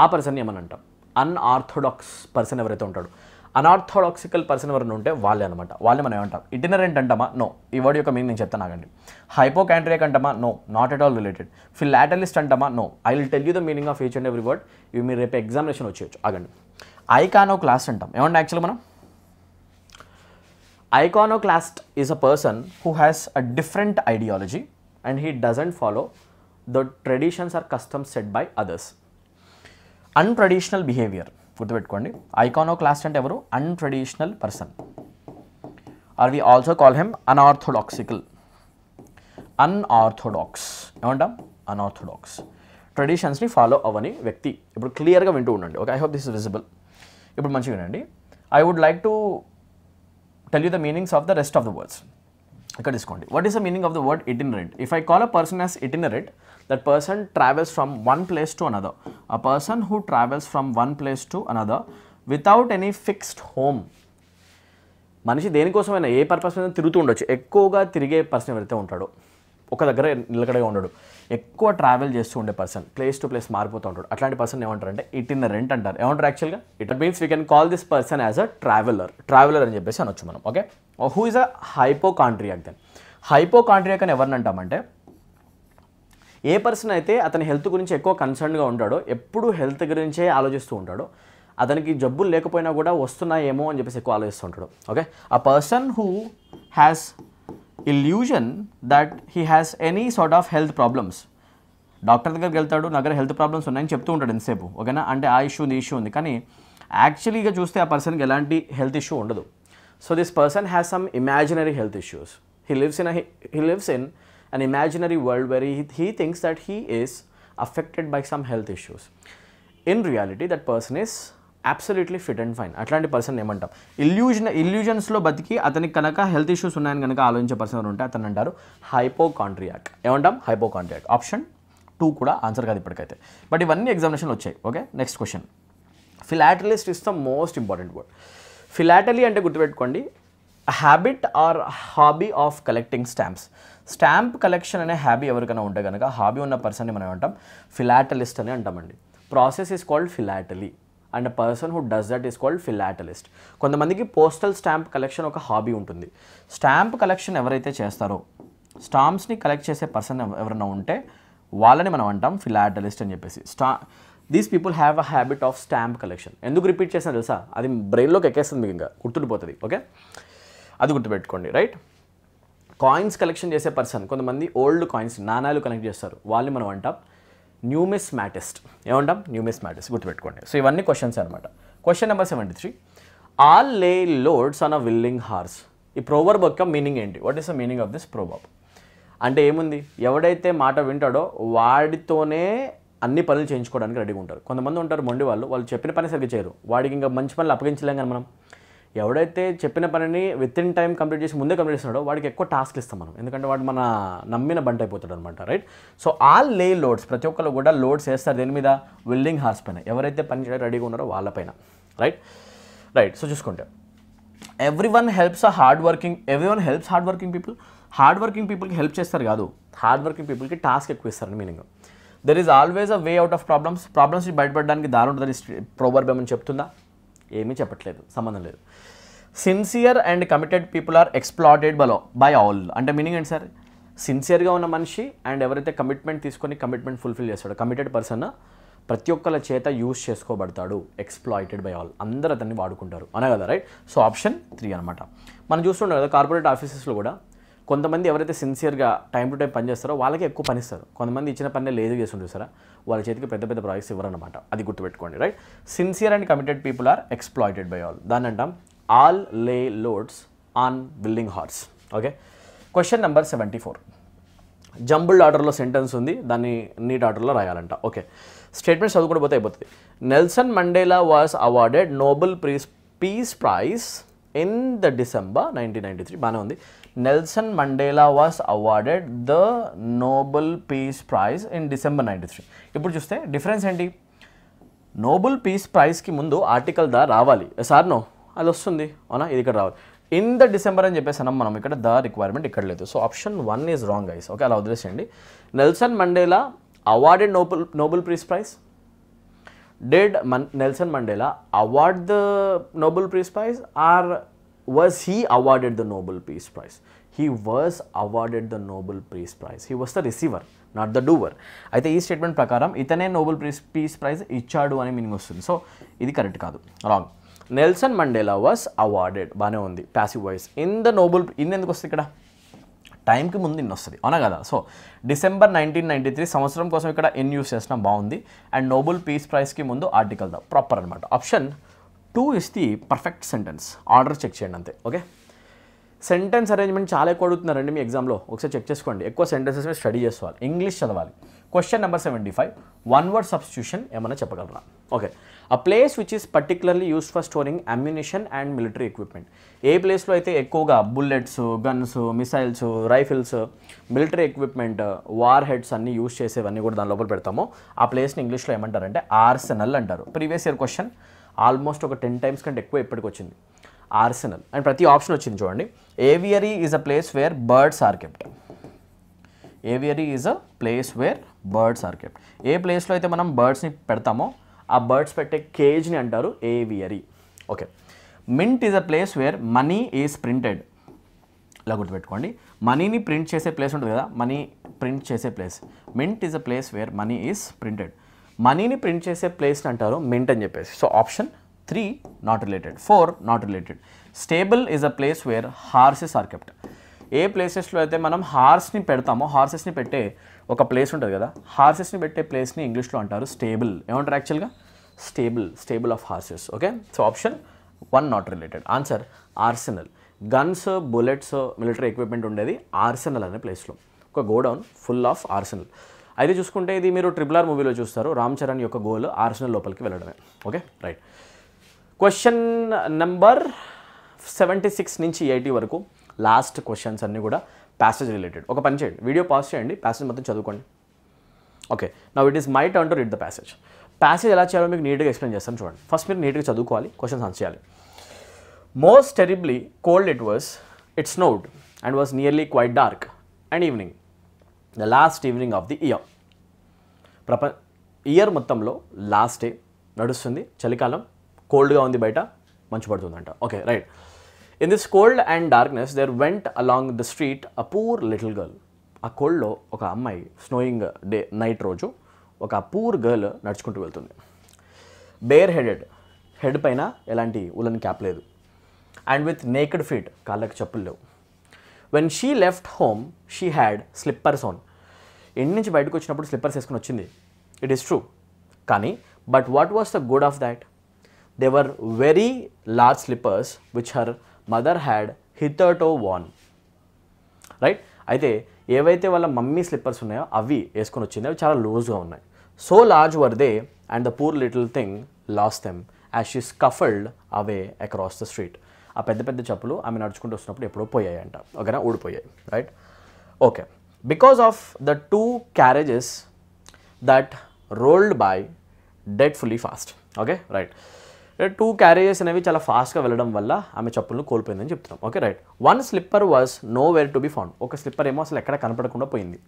ఆ పర్సన్ని ఏమని అంటాం? అన్ఆర్థోడాక్స్ పర్సన్ ఎవరైతే ఉంటాడో, అన్ఆర్థోడాక్సికల్ పర్సన్ ఎవరైనా ఉంటే వాళ్ళే అనమాట. వాళ్ళే మనం ఏమంటాం? ఇటినరెంట్ అంటామా? నో. ఈ వర్డ్ యొక్క మీనింగ్ నేను చెప్తాను ఆగండి. హైపోకాండ్రియాక్ అంటామా? No, not at all related. Philatelist అంటామా? No. I will tell you the meaning of each and every word. ఇవి మీరు రేపు ఎగ్జామినేషన్ వచ్చేయచ్చు. ఆగండి. ఐకానోక్లాస్ట్ అంటాం. ఏమంటే యాక్చువల్గా మనం iconoclast is a person who has a different ideology and he doesn't follow the traditions or customs set by others. Untraditional behaviour గుర్తుపెట్టుకోండి. ఐకానోక్లాస్ట్ అంటే ఎవరు? Untraditional person. Or we also call him unorthodoxical. Unorthodox ఏమంటాం? Unorthodox. ట్రెడిషన్స్ని follow అవ్వని వ్యక్తి. ఇప్పుడు క్లియర్గా వింటూ ఉండండి. Okay, I hope this is visible. ఇప్పుడు మంచిగా వినండి. I would like to tell you the meanings of the rest of the words. ఇక్కడ తీసుకోండి. What is the meaning of the word itinerant? If I call a person as itinerant, that person travels from one place to another. A person who travels from one place to another without any fixed home. మనిషి దేనికోసమైనా ఏ purpose మీద తిరుగుతూ ఉండొచ్చు. ఎక్కువగా తిరిగే person ఎవరైతే ఉంటాడో, ఒక దగ్గర నిలకడగా ఉండడు, ఎక్కువ ట్రావెల్ చేస్తూ ఉండే పర్సన్, ప్లేస్ టు ప్లేస్ మారిపోతూ ఉంటాడు, అట్లాంటి పర్సన్ ఏమంటారు అంటే ఇటినరెంట్ అంటారు. ఏమంటారు యాక్చువల్గా? It means we can call this person as a traveller అని చెప్పేసి అనొచ్చు మనం. Okay, who is a hypochondriac then? Hypochondriac అని ఎవరిని అంటామంటే, ఏ పర్సన్ అయితే అతని హెల్త్ గురించి ఎక్కువ కన్సర్న్గా ఉంటాడో, ఎప్పుడు హెల్త్ గురించే ఆలోచిస్తూ ఉంటాడో, అతనికి జబ్బులు లేకపోయినా కూడా వస్తున్నాయేమో అని చెప్పేసి ఎక్కువ ఆలోచిస్తూ ఉంటాడు. Okay, a person who has illusion that he has any sort of health problems. Doctor దగ్గరికి వెళ్తాడు, నా దగ్గర హెల్త్ ప్రాబ్లమ్స్ ఉన్నాయని చెప్తూ ఉంటాడు ఎంతసేపు. ఓకేనా, అంటే ఆ ఇష్యూ ఉంది, ఈ ఇష్యూ ఉంది, కానీ యాక్చువల్గా చూస్తే ఆ పర్సన్కి ఎలాంటి హెల్త్ ఇష్యూ ఉండదు. So this person has some imaginary health issues. He lives in an imaginary world where he thinks that he is affected by some health issues. In reality that person is absolutely fit and fine. అట్లాంటి person ఏమంటాం? ఇల్యూజన్స్లో బతికి అతనికి కనుక health issues ఉన్నాయని కనుక ఆలోచించే person ఉంటే అతను అంటారు హైపోకాండ్రియాక్. ఏమంటాం? హైపోకాండ్రియాక్. ఆప్షన్ 2 కూడా ఆన్సర్ కాదు ఇప్పటికైతే, బట్ ఇవన్నీ ఎగ్జామినేషన్లో వచ్చాయి. Okay, next question. Philatelist is the most important word. Philately అంటే గుర్తుపెట్టుకోండి, habit or hobby of collecting stamps. Stamp collection అనే హ్యాబీ ఎవరికైనా ఉంటే కనుక హాబీ ఉన్న పర్సన్ని మనం ఏమంటాం? ఫిలాటలిస్ట్ అని అంటామండి. Process is called philately and person who does that is called philatelist. కొంతమందికి పోస్టల్ స్టాంప్ కలెక్షన్ ఒక హాబీ ఉంటుంది. స్టాంప్ కలెక్షన్ ఎవరైతే చేస్తారో, స్టాంప్స్ని కలెక్ట్ చేసే పర్సన్ ఎవరైనా ఉంటే వాళ్ళని మనం అంటాం ఫిలాటలిస్ట్ అని చెప్పేసి. These people have a habit of stamp collection. ఎందుకు రిపీట్ చేసినా తెలుసా? అది బ్రెయిన్లోకి ఎక్కేస్తుంది, మీకు ఇంకా గుర్తుండిపోతుంది. ఓకే, అది గుర్తుపెట్టుకోండి. రైట్, కాయిన్స్ కలెక్షన్ చేసే పర్సన్, కొంతమంది ఓల్డ్ కాయిన్స్ నాణాలు కలెక్ట్ చేస్తారు, వాళ్ళని మనం అంటాం న్యూమిస్మాటిస్ట్. ఏమంటాం? న్యూమిస్మాటిస్ట్. గుర్తుపెట్టుకోండి. సో ఇవన్నీ క్వశ్చన్స్ అనమాట. Question number 73. All lay loads on a willing horse. ఈ ప్రోవర్బ్ యొక్క మీనింగ్ ఏంటి? What is the meaning of this proverb? అంటే ఏముంది? ఎవడైతే మాట వింటాడో వాడితోనే అన్ని పనులు చేయించుకోవడానికి రెడీగా ఉంటారు. కొంతమంది ఉంటారు మొండి వాళ్ళు చెప్పిన పని సరిగ్గా చేయరు, వాడికి ఇంకా మంచి పనులు అప్పగించలేం కానీ మనం. ఎవడైతే చెప్పిన పనిని విత్ ఇన్ టైం కంప్లీట్ చేసి ముందే కంప్లీట్ చేస్తున్నాడో వాడికి ఎక్కువ టాస్క్లు ఇస్తాం మనం, ఎందుకంటే వాడు మన నమ్మిన బంట్ అయిపోతాడు అనమాట. Right, so all lay loads, ప్రతి ఒక్కరు కూడా లోడ్స్ వేస్తారు దేని మీద? విల్లింగ్ హార్స్ పైన. ఎవరైతే పని చేయడానికి రెడీగా ఉన్నారో వాళ్ళపైన. రైట్ రైట్ సో చూసుకుంటే everyone helps hard working people. Hard working పీపుల్కి హెల్ప్ చేస్తారు కాదు, హార్డ్ వర్కింగ్ పీపుల్కి టాస్క్ ఎక్కువ ఇస్తారని meaning. There is always a way out of problems నుంచి బయటపడడానికి దారి ఉంటుందని ప్రోవర్బ్ ఏమని చెప్తుందా? ఏమీ చెప్పట్లేదు, సంబంధం లేదు. Sincere and committed people are exploited by all. అంటే మీనింగ్ ఏంటి సార్? సిన్సియర్గా ఉన్న మనిషి అండ్ ఎవరైతే కమిట్మెంట్ తీసుకొని కమిట్మెంట్ ఫుల్ఫిల్ చేస్తాడో, కమిటెడ్ పర్సన్ ప్రతి ఒక్కళ్ళ చేత యూజ్ చేసుకోబడతాడు. ఎక్స్‌ప్లాయిటెడ్ బై ఆల్, అందరూ అతన్ని వాడుకుంటారు అనే కదా. రైట్, సో ఆప్షన్ 3 అనమాట. మనం చూస్తుంటాం కదా కార్పొరేట్ ఆఫీసెస్లో కూడా కొంతమంది ఎవరైతే సిన్సియర్గా టైం టు టైం పని చేస్తారో వాళ్ళకి ఎక్కువ పని ఇస్తారు. కొంతమంది ఇచ్చిన పని లేదు చేస్తుంటారు సార్, వాళ్ళ చేతికి పెద్ద పెద్ద ప్రాజెక్ట్స్ ఇవ్వరన్నమాట. అది గుర్తుపెట్టుకోండి. Right, sincere and committed people are exploited by all. దాన్ని అంటాం all lay loads on willing horse. Okay, question number 74. Jumbled ఆర్డర్లో సెంటెన్స్ ఉంది, దాన్ని నీట్ ఆర్డర్లో రాయాలంట. ఓకే, స్టేట్మెంట్ చదువుకుంటూ పోతే అయిపోతుంది. Nelson Mandela was awarded Nobel peace prize in the December 1993. బాగానే ఉంది. Nelson Mandela was awarded the Nobel peace prize in December 93. ఇప్పుడు చూస్తే డిఫరెన్స్ ఏంటి? నోబెల్ పీస్ ప్రైజ్కి ముందు ఆర్టికల్ ద రావాలి, సార్ నో అది వస్తుంది అవునా, ఇది ఇక్కడ రావాలి. ఇన్ ద డిసెంబర్ అని చెప్పేసి అన్నాం మనం, ఇక్కడ ద రిక్వైర్మెంట్ ఇక్కడ లేదు. So option 1 is wrong guys. Okay, అలా వదిలేసేయండి. Nelson Mandela awarded Nobel Peace Prize? Did Nelson Mandela award the Nobel Peace Prize, or was he awarded the Nobel Peace Prize? He was awarded the Nobel Peace Prize. He was the receiver, not the doer. అయితే ఈ statement ప్రకారం ఇతనే Nobel peace prize ఇచ్చాడు అని meaning వస్తుంది. So ఇది correct కాదు, wrong. Nelson Mandela was awarded, బాగానే ఉంది, passive voice. In the Nobel, in ఎందుకు వస్తుంది ఇక్కడ? టైంకి ముందు ఇన్ వస్తుంది అవునా కదా. సో డిసెంబర్ 1993 సంవత్సరం కోసం ఇక్కడ ఇన్ యూస్ చేసిన బాగుంది. అండ్ నోబెల్ పీస్ ప్రైజ్కి ముందు ఆర్టికల్ ద ప్రాపర్ అనమాట. Option 2 is the perfect sentence. Order check చేయండి అంతే. ఓకే, సెంటెన్స్ అరేంజ్మెంట్ చాలా ఎక్కువ అడుగుతున్నారండి మీ ఎగ్జామ్లో, ఒకసారి చెక్ చేసుకోండి. ఎక్కువ సెంటెన్సెస్ మీద స్టడీ చేసుకోవాలి, ఇంగ్లీష్ చదవాలి. Question number 75. One word substitution ఏమైనా చెప్పగలరా? Okay, a place which is particularly used for storing ammunition and military equipment. ఏ ప్లేస్లో అయితే ఎక్కువగా bullets, guns, missiles, rifles, military equipment, warheads అన్ని యూజ్ చేసేవన్నీ కూడా దాని లోపల పెడతామో ఆ ప్లేస్ని ఇంగ్లీష్లో ఏమంటారంటే ఆర్సెనల్ అంటారు. ప్రీవియస్ ఇయర్ క్వశ్చన్ ఆల్మోస్ట్ ఒక 10 times కంటే ఎక్కువ ఇప్పటికి వచ్చింది ఆర్సెనల్. అండ్ ప్రతి ఆప్షన్ వచ్చింది చూడండి. Aviary is a place where birds are kept. Aviary is a place where birds are kept. ఏ ప్లేస్లో అయితే మనం బర్డ్స్ని పెడతామో ఆ బర్డ్స్ పెట్టే కేజ్ని అంటారు aviary. Okay, mint is a place where money is printed. ఇలా గుర్తుపెట్టుకోండి, మనీని ప్రింట్ చేసే ప్లేస్ ఉంటుంది కదా, మనీ ప్రింట్ చేసే place. Mint is a place where money is printed. మనీని ప్రింట్ చేసే ప్లేస్ని అంటారు మింట్ అని చెప్పేసి. So option 3 not related. 4 not related. Stable is a place where horses are kept. ఏ ప్లేసెస్లో అయితే మనం హార్స్ని పెడతామో, హార్సెస్ని పెట్టే ఒక ప్లేస్ ఉంటుంది కదా, హార్సెస్ని పెట్టే ప్లేస్ని ఇంగ్లీష్లో అంటారు స్టేబుల్. ఏమంటారు యాక్చువల్గా? Stable of horses. Okay, so option 1 not related. Answer Arsenal. Guns, bullets, military equipment ఉండేది ఆర్సెనల్ అనే ప్లేస్లో, ఒక గోడౌన్ ఫుల్ ఆఫ్ ఆర్సెనల్. అయితే చూసుకుంటే ఇది మీరు RRR మూవీలో చూస్తారు, రామ్ చరణ్ యొక్క గోల్ ఆర్సెనల్ లోపలికి వెళ్ళడమే. Okay right. క్వశ్చన్ నెంబర్ 76 నుంచి 80 వరకు లాస్ట్ క్వశ్చన్స్ అన్నీ కూడా ప్యాసేజ్ రిలేటెడ్. ఒక పని చేయండి, వీడియో పాజ్ చేయండి, ప్యాసేజ్ మొత్తం చదువుకోండి. Okay, now it is my turn to read the passage. Passage ఎలా చేయాలో మీకు నీట్గా ఎక్స్ప్లెయిన్ చేస్తాను చూడండి. ఫస్ట్ మీరు నీట్గా చదువుకోవాలి, క్వశ్చన్స్ ఆన్సర్ చేయాలి. Most terribly cold it snowed and was nearly quite dark and evening, the last evening of the year. Year మొత్తంలో లాస్ట్ డే నడుస్తుంది, చలికాలం, కోల్డ్గా ఉంది, బయట మంచు పడుతుందంట. Okay right. In this cold and darkness there went along the street a poor little girl. ఆ కోల్డ్లో ఒక అమ్మాయి, స్నోయింగ్ డే నైట్ రోజు ఒక పూర్ గర్ల్ నడుచుకుంటూ వెళ్తుంది. బేర్ హెడ్ పైన ఎలాంటి ఉలన్ క్యాప్ లేదు, అండ్ విత్ నేకెడ్ ఫీట్, కాళ్ళకి చెప్పులు లేవు. When she left home she had slippers on. ఇంటి నుంచి బయటకు వచ్చినప్పుడు స్లిప్పర్స్ వేసుకుని వచ్చింది, ఇట్ ఈస్ ట్రూ. కానీ but what was the good of that? They were very large slippers which her mother had hitherto worn. Right. అయితే ఏవైతే వాళ్ళ మమ్మీ స్లిప్పర్స్ ఉన్నాయో అవి వేసుకొని వచ్చింది, అవి చాలా లూజ్గా ఉన్నాయి. So large were they and the poor little thing lost them as she scuffled away across the street. ఆ పెద్ద పెద్ద చెప్పులు ఆమె నడుచుకుంటూ వస్తున్నప్పుడు ఎప్పుడో పోయాయంట. ఓకేనా, ఊడిపోయాయి. Right. Okay. Because of the 2 carriages that rolled by dreadfully fast. Okay right. 2 carriages అనేవి చాలా ఫాస్ట్గా వెళ్ళడం వల్ల ఆమె చెప్పులను కోల్పోయిందని చెప్తున్నాం. Okay right. 1 slipper was no where to be found. ఒక స్లిప్పర్ ఏమో అసలు ఎక్కడ కనపడకుండా పోయింది.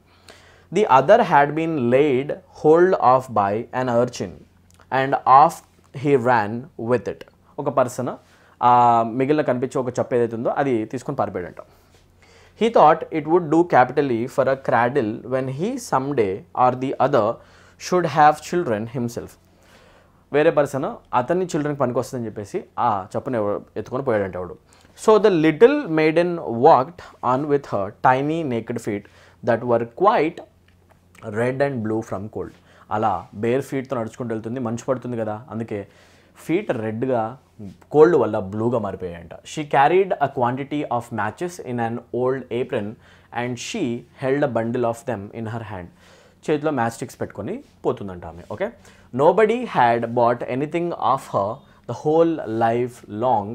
The other had been laid hold of by an urchin and off he ran with it. ఒక పర్సన్ మిగిలిన కనిపించే ఒక చెప్పు ఏదైతే ఉందో అది తీసుకొని పారిపోయాడంట. He thought it would do capitally for a cradle when he some day or the other should have children himself. వేరే పర్సన్ అతన్ని చిల్డ్రన్కి పనికి వస్తుందని చెప్పేసి ఆ చెప్పుని ఎత్తుకొని పోయాడంట వాడు. So the little maiden walked on with her tiny naked feet that were quite red and blue from cold. అలా బేర్ ఫీట్తో నడుచుకుంటూ వెళ్తుంది, మంచు పడుతుంది కదా, అందుకే ఫీట్ రెడ్గా కోల్డ్ వల్ల బ్లూగా మారిపోయాయంట. She carried a quantity of matches in an old apron and she held a bundle of them in her hand. చేతిలో మ్యాచ్ స్టిక్స్ పెట్టుకొని పోతుందంట ఆమె. Okay. Nobody had bought anything of her the whole livelong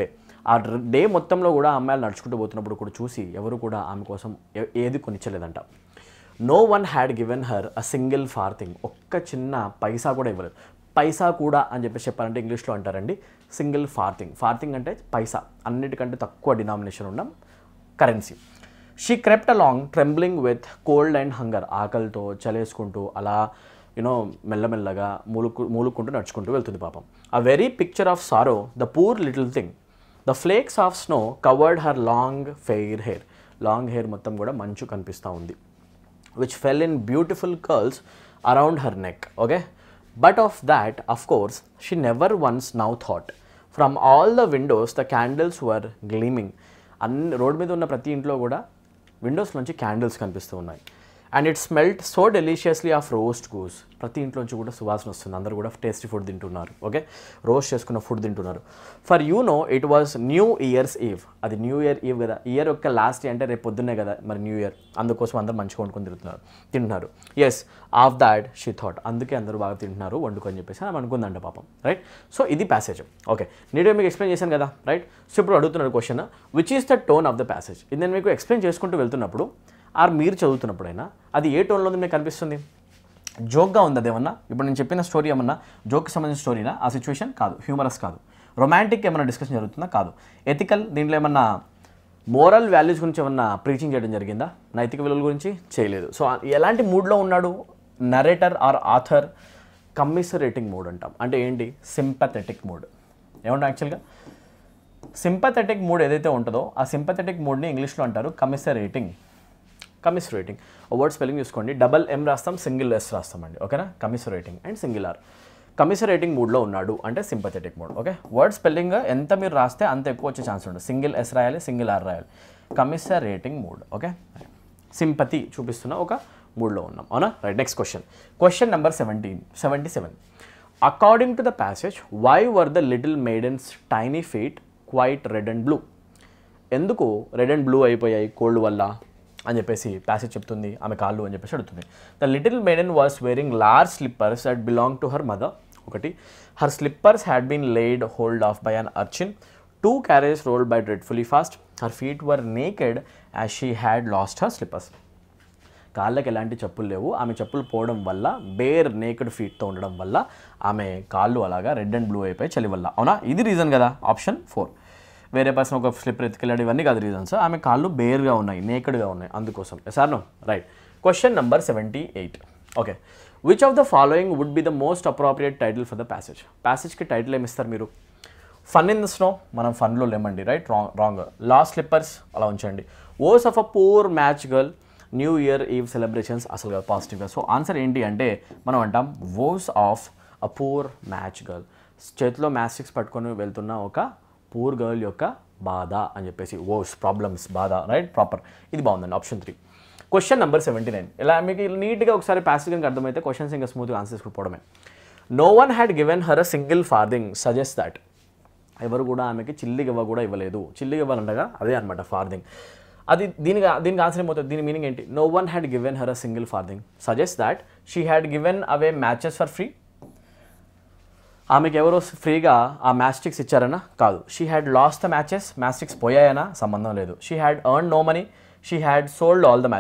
day. ఆ day మొత్తంలో కూడా అమ్మాయిలు నడుచుకుంటూ పోతున్నప్పుడు కూడా చూసి ఎవరు కూడా ఆమె కోసం ఏది కొనిచ్చలేదంట. No one had given her a single farthing. ఒక్క చిన్న పైసా కూడా ఇవ్వలేదు. పైసా కూడా అని చెప్పేసి చెప్పాలంటే ఇంగ్లీష్లో అంటారండి సింగిల్ ఫార్తింగ్. ఫార్తింగ్ అంటే పైసా, అన్నిటికంటే తక్కువ డినామినేషన్ ఉన్న currency. She crept along trembling with cold and hunger. ఆకలితో చలేసుకుంటూ అలా మెల్లమెల్లగా మూలుకుంటూ నడుచుకుంటూ వెళ్తుంది పాపం. A very picture of sorrow the poor little thing. The flakes of snow covered her long fair hair. Long hair మొత్తం కూడా మంచు కనిపిస్తూ ఉంది. which fell in beautiful curls around her neck. Okay, but of that, of course, she never once now thought. From all the windows, the candles were gleaming. Road మీద ఉన్న ప్రతి ఇంట్లో కూడా విండోస్ నుంచి క్యాండిల్స్ కనిపిస్తూ ఉన్నాయి. And it smelt so deliciously of roast goose. ప్రతి ఇంట్లో నుంచి కూడా సువాసన వస్తుంది, అందరూ కూడా టేస్టీ ఫుడ్ తింటున్నారు. ఓకే, రోస్ట్ చేసుకున్న ఫుడ్ తింటున్నారు. For you know it was new year's eve. అది న్యూ ఇయర్ ఈవ్ కదా, ఇయర్ యొక్క లాస్ట్ అంటే రేపు పొద్దున్నే కదా మరి న్యూ ఇయర్, అందుకోసం అందరూ మంచిగా వండుకొని తింటున్నారు. Yes, of that she thought. అందుకే అందరూ బాగా తింటున్నారు వండుకొని చెప్పేసి ఆమె అనుకుందంట పాపం. రైట్. సో ఇది ప్యాసేజ్. ఓకే, నీట్గా మీకు ఎక్స్ప్లెయిన్ చేశాను కదా. రైట్. సో ఇప్పుడు అడుగుతున్నాడు question, which is the tone of the passage. ఇది నేను మీకు ఎక్స్ప్లెయిన్ చేసుకుంటూ వెళ్తున్నప్పుడు ఆర్ మీరు చదువుతున్నప్పుడైనా అది ఏ టోన్లో మీకు కనిపిస్తుంది? జోక్గా ఉంది అదేమన్నా? ఇప్పుడు నేను చెప్పిన స్టోరీ ఏమన్నా జోక్కి సంబంధించిన స్టోరీనా? ఆ సిచ్యువేషన్ కాదు. హ్యూమరస్ కాదు. రొమాంటిక్ ఏమన్నా డిస్కషన్ జరుగుతుందా? కాదు. ఎథికల్, దీంట్లో ఏమన్నా మోరల్ వాల్యూస్ గురించి ఏమన్నా ప్రీచింగ్ చేయడం జరిగిందా? నైతిక విలువల గురించి చేయలేదు. సో ఎలాంటి మూడ్లో ఉన్నాడు నరేటర్ ఆర్ ఆథర్? కమ్మిసరేటింగ్ మూడ్ అంటాం. అంటే ఏంటి? Sympathetic mood. ఏమంటాం యాక్చువల్గా? సింపథెటిక్ మూడ్ ఏదైతే ఉంటుందో ఆ సింపథెటిక్ మూడ్ని ఇంగ్లీష్లో అంటారు కమిసరేటింగ్. కమిసరేటింగ్ వర్డ్ స్పెల్లింగ్ చూసుకోండి. డబల్ M రాస్తాం, సింగిల్ S రాస్తామండి. ఓకేనా? కమిసరేటింగ్ అండ్ సింగిల్ R. కమిసరేటింగ్ మూడ్లో ఉన్నాడు అంటే sympathetic mood. Okay, word spelling ఎంత మీరు రాస్తే అంత ఎక్కువ వచ్చే ఛాన్స్ ఉంటుంది. సింగిల్ S రాయాలి, సింగిల్ R రాయాలి. కమిసరేటింగ్ మూడ్. ఓకే, సింపతి చూపిస్తున్న ఒక మూడ్లో ఉన్నాం. అవునా? Right. Next question number 77. According to the passage, why were the little maiden's tiny feet quite red and blue? ఎందుకు రెడ్ అండ్ బ్లూ అయిపోయాయి కోల్డ్ వల్ల అని చెప్పేసి ప్యాసేజ్ చెప్తుంది, ఆమె కాళ్ళు అని చెప్పేసి అడుగుతుంది. The little maiden was wearing large slippers that belong to her mother. ఒకటి, her slippers had been laid hold of by an urchin. 2 carriages rolled by dreadfully fast. Her feet were naked as she had lost her slippers. కాళ్ళకి ఎలాంటి చెప్పులు లేవు, ఆమె చెప్పులు పోవడం వల్ల bear naked ఫీట్తో ఉండడం వల్ల ఆమె కాళ్ళు అలాగా రెడ్ అండ్ బ్లూ అయిపోయి చలి వల్ల. అవునా, ఇది రీజన్ కదా ఆప్షన్ 4. వేరే పర్సన్ ఒక స్లిప్పర్ ఎత్తుకెళ్ళాడు, ఇవన్నీ కాదు రీజన్స్. ఆమె కాళ్ళు బేర్గా ఉన్నాయి, నేకెడ్గా ఉన్నాయి, అందుకోసం. Sir no right. Question number 78. Okay, which of the following would be the most appropriate title for the passage? ప్యాసేజ్కి టైటిల్ ఏమి ఇస్తారు మీరు? ఫన్ ఇన్ ద స్నో, మనం ఫన్లో లేమండి, రైట్? రాంగ్. లాస్ట్ స్లిప్పర్స్ అలా ఉంచండి. Woes of a poor match girl, new year eve celebrations, అసలు పాజిటివ్గా. సో ఆన్సర్ ఏంటి అంటే మనం అంటాం woes of a poor match girl. చేతిలో మ్యాచ్ స్టిక్స్ పట్టుకొని వెళ్తున్న ఒక పూర్ గర్ల్ యొక్క బాధ అని చెప్పేసి, వోస్ ప్రాబ్లమ్స్, బాధ, రైట్? ప్రాపర్. ఇది బాగుందండి, ఆప్షన్ 3. Question number 79. ఇలా మీకు నీట్గా ఒకసారి ప్యాసేజ్ కనుక అర్థమైతే క్వశ్చన్స్ ఇంకా స్మూత్గా ఆన్సర్స్ పోవడమే. No one had given her a single farthing suggest that. ఎవరు కూడా ఆమెకి చిల్లిగవ్వ కూడా ఇవ్వలేదు. చిల్లిగవ్వాలంటగా అదే అనమాట ఫార్దింగ్. అది దీనికి ఆన్సర్ ఏమవుతుంది? దీని మీనింగ్ ఏంటి? No one had given her a single farthing suggest that she had given away matches for free. ఆమెకి ఎవరో ఫ్రీగా ఆ మ్యాచ్ స్టిక్స్ ఇచ్చారనా? కాదు. She had lost the matches, match sticks పోయాయనా? సంబంధం లేదు. She had earn no money, she had sold all the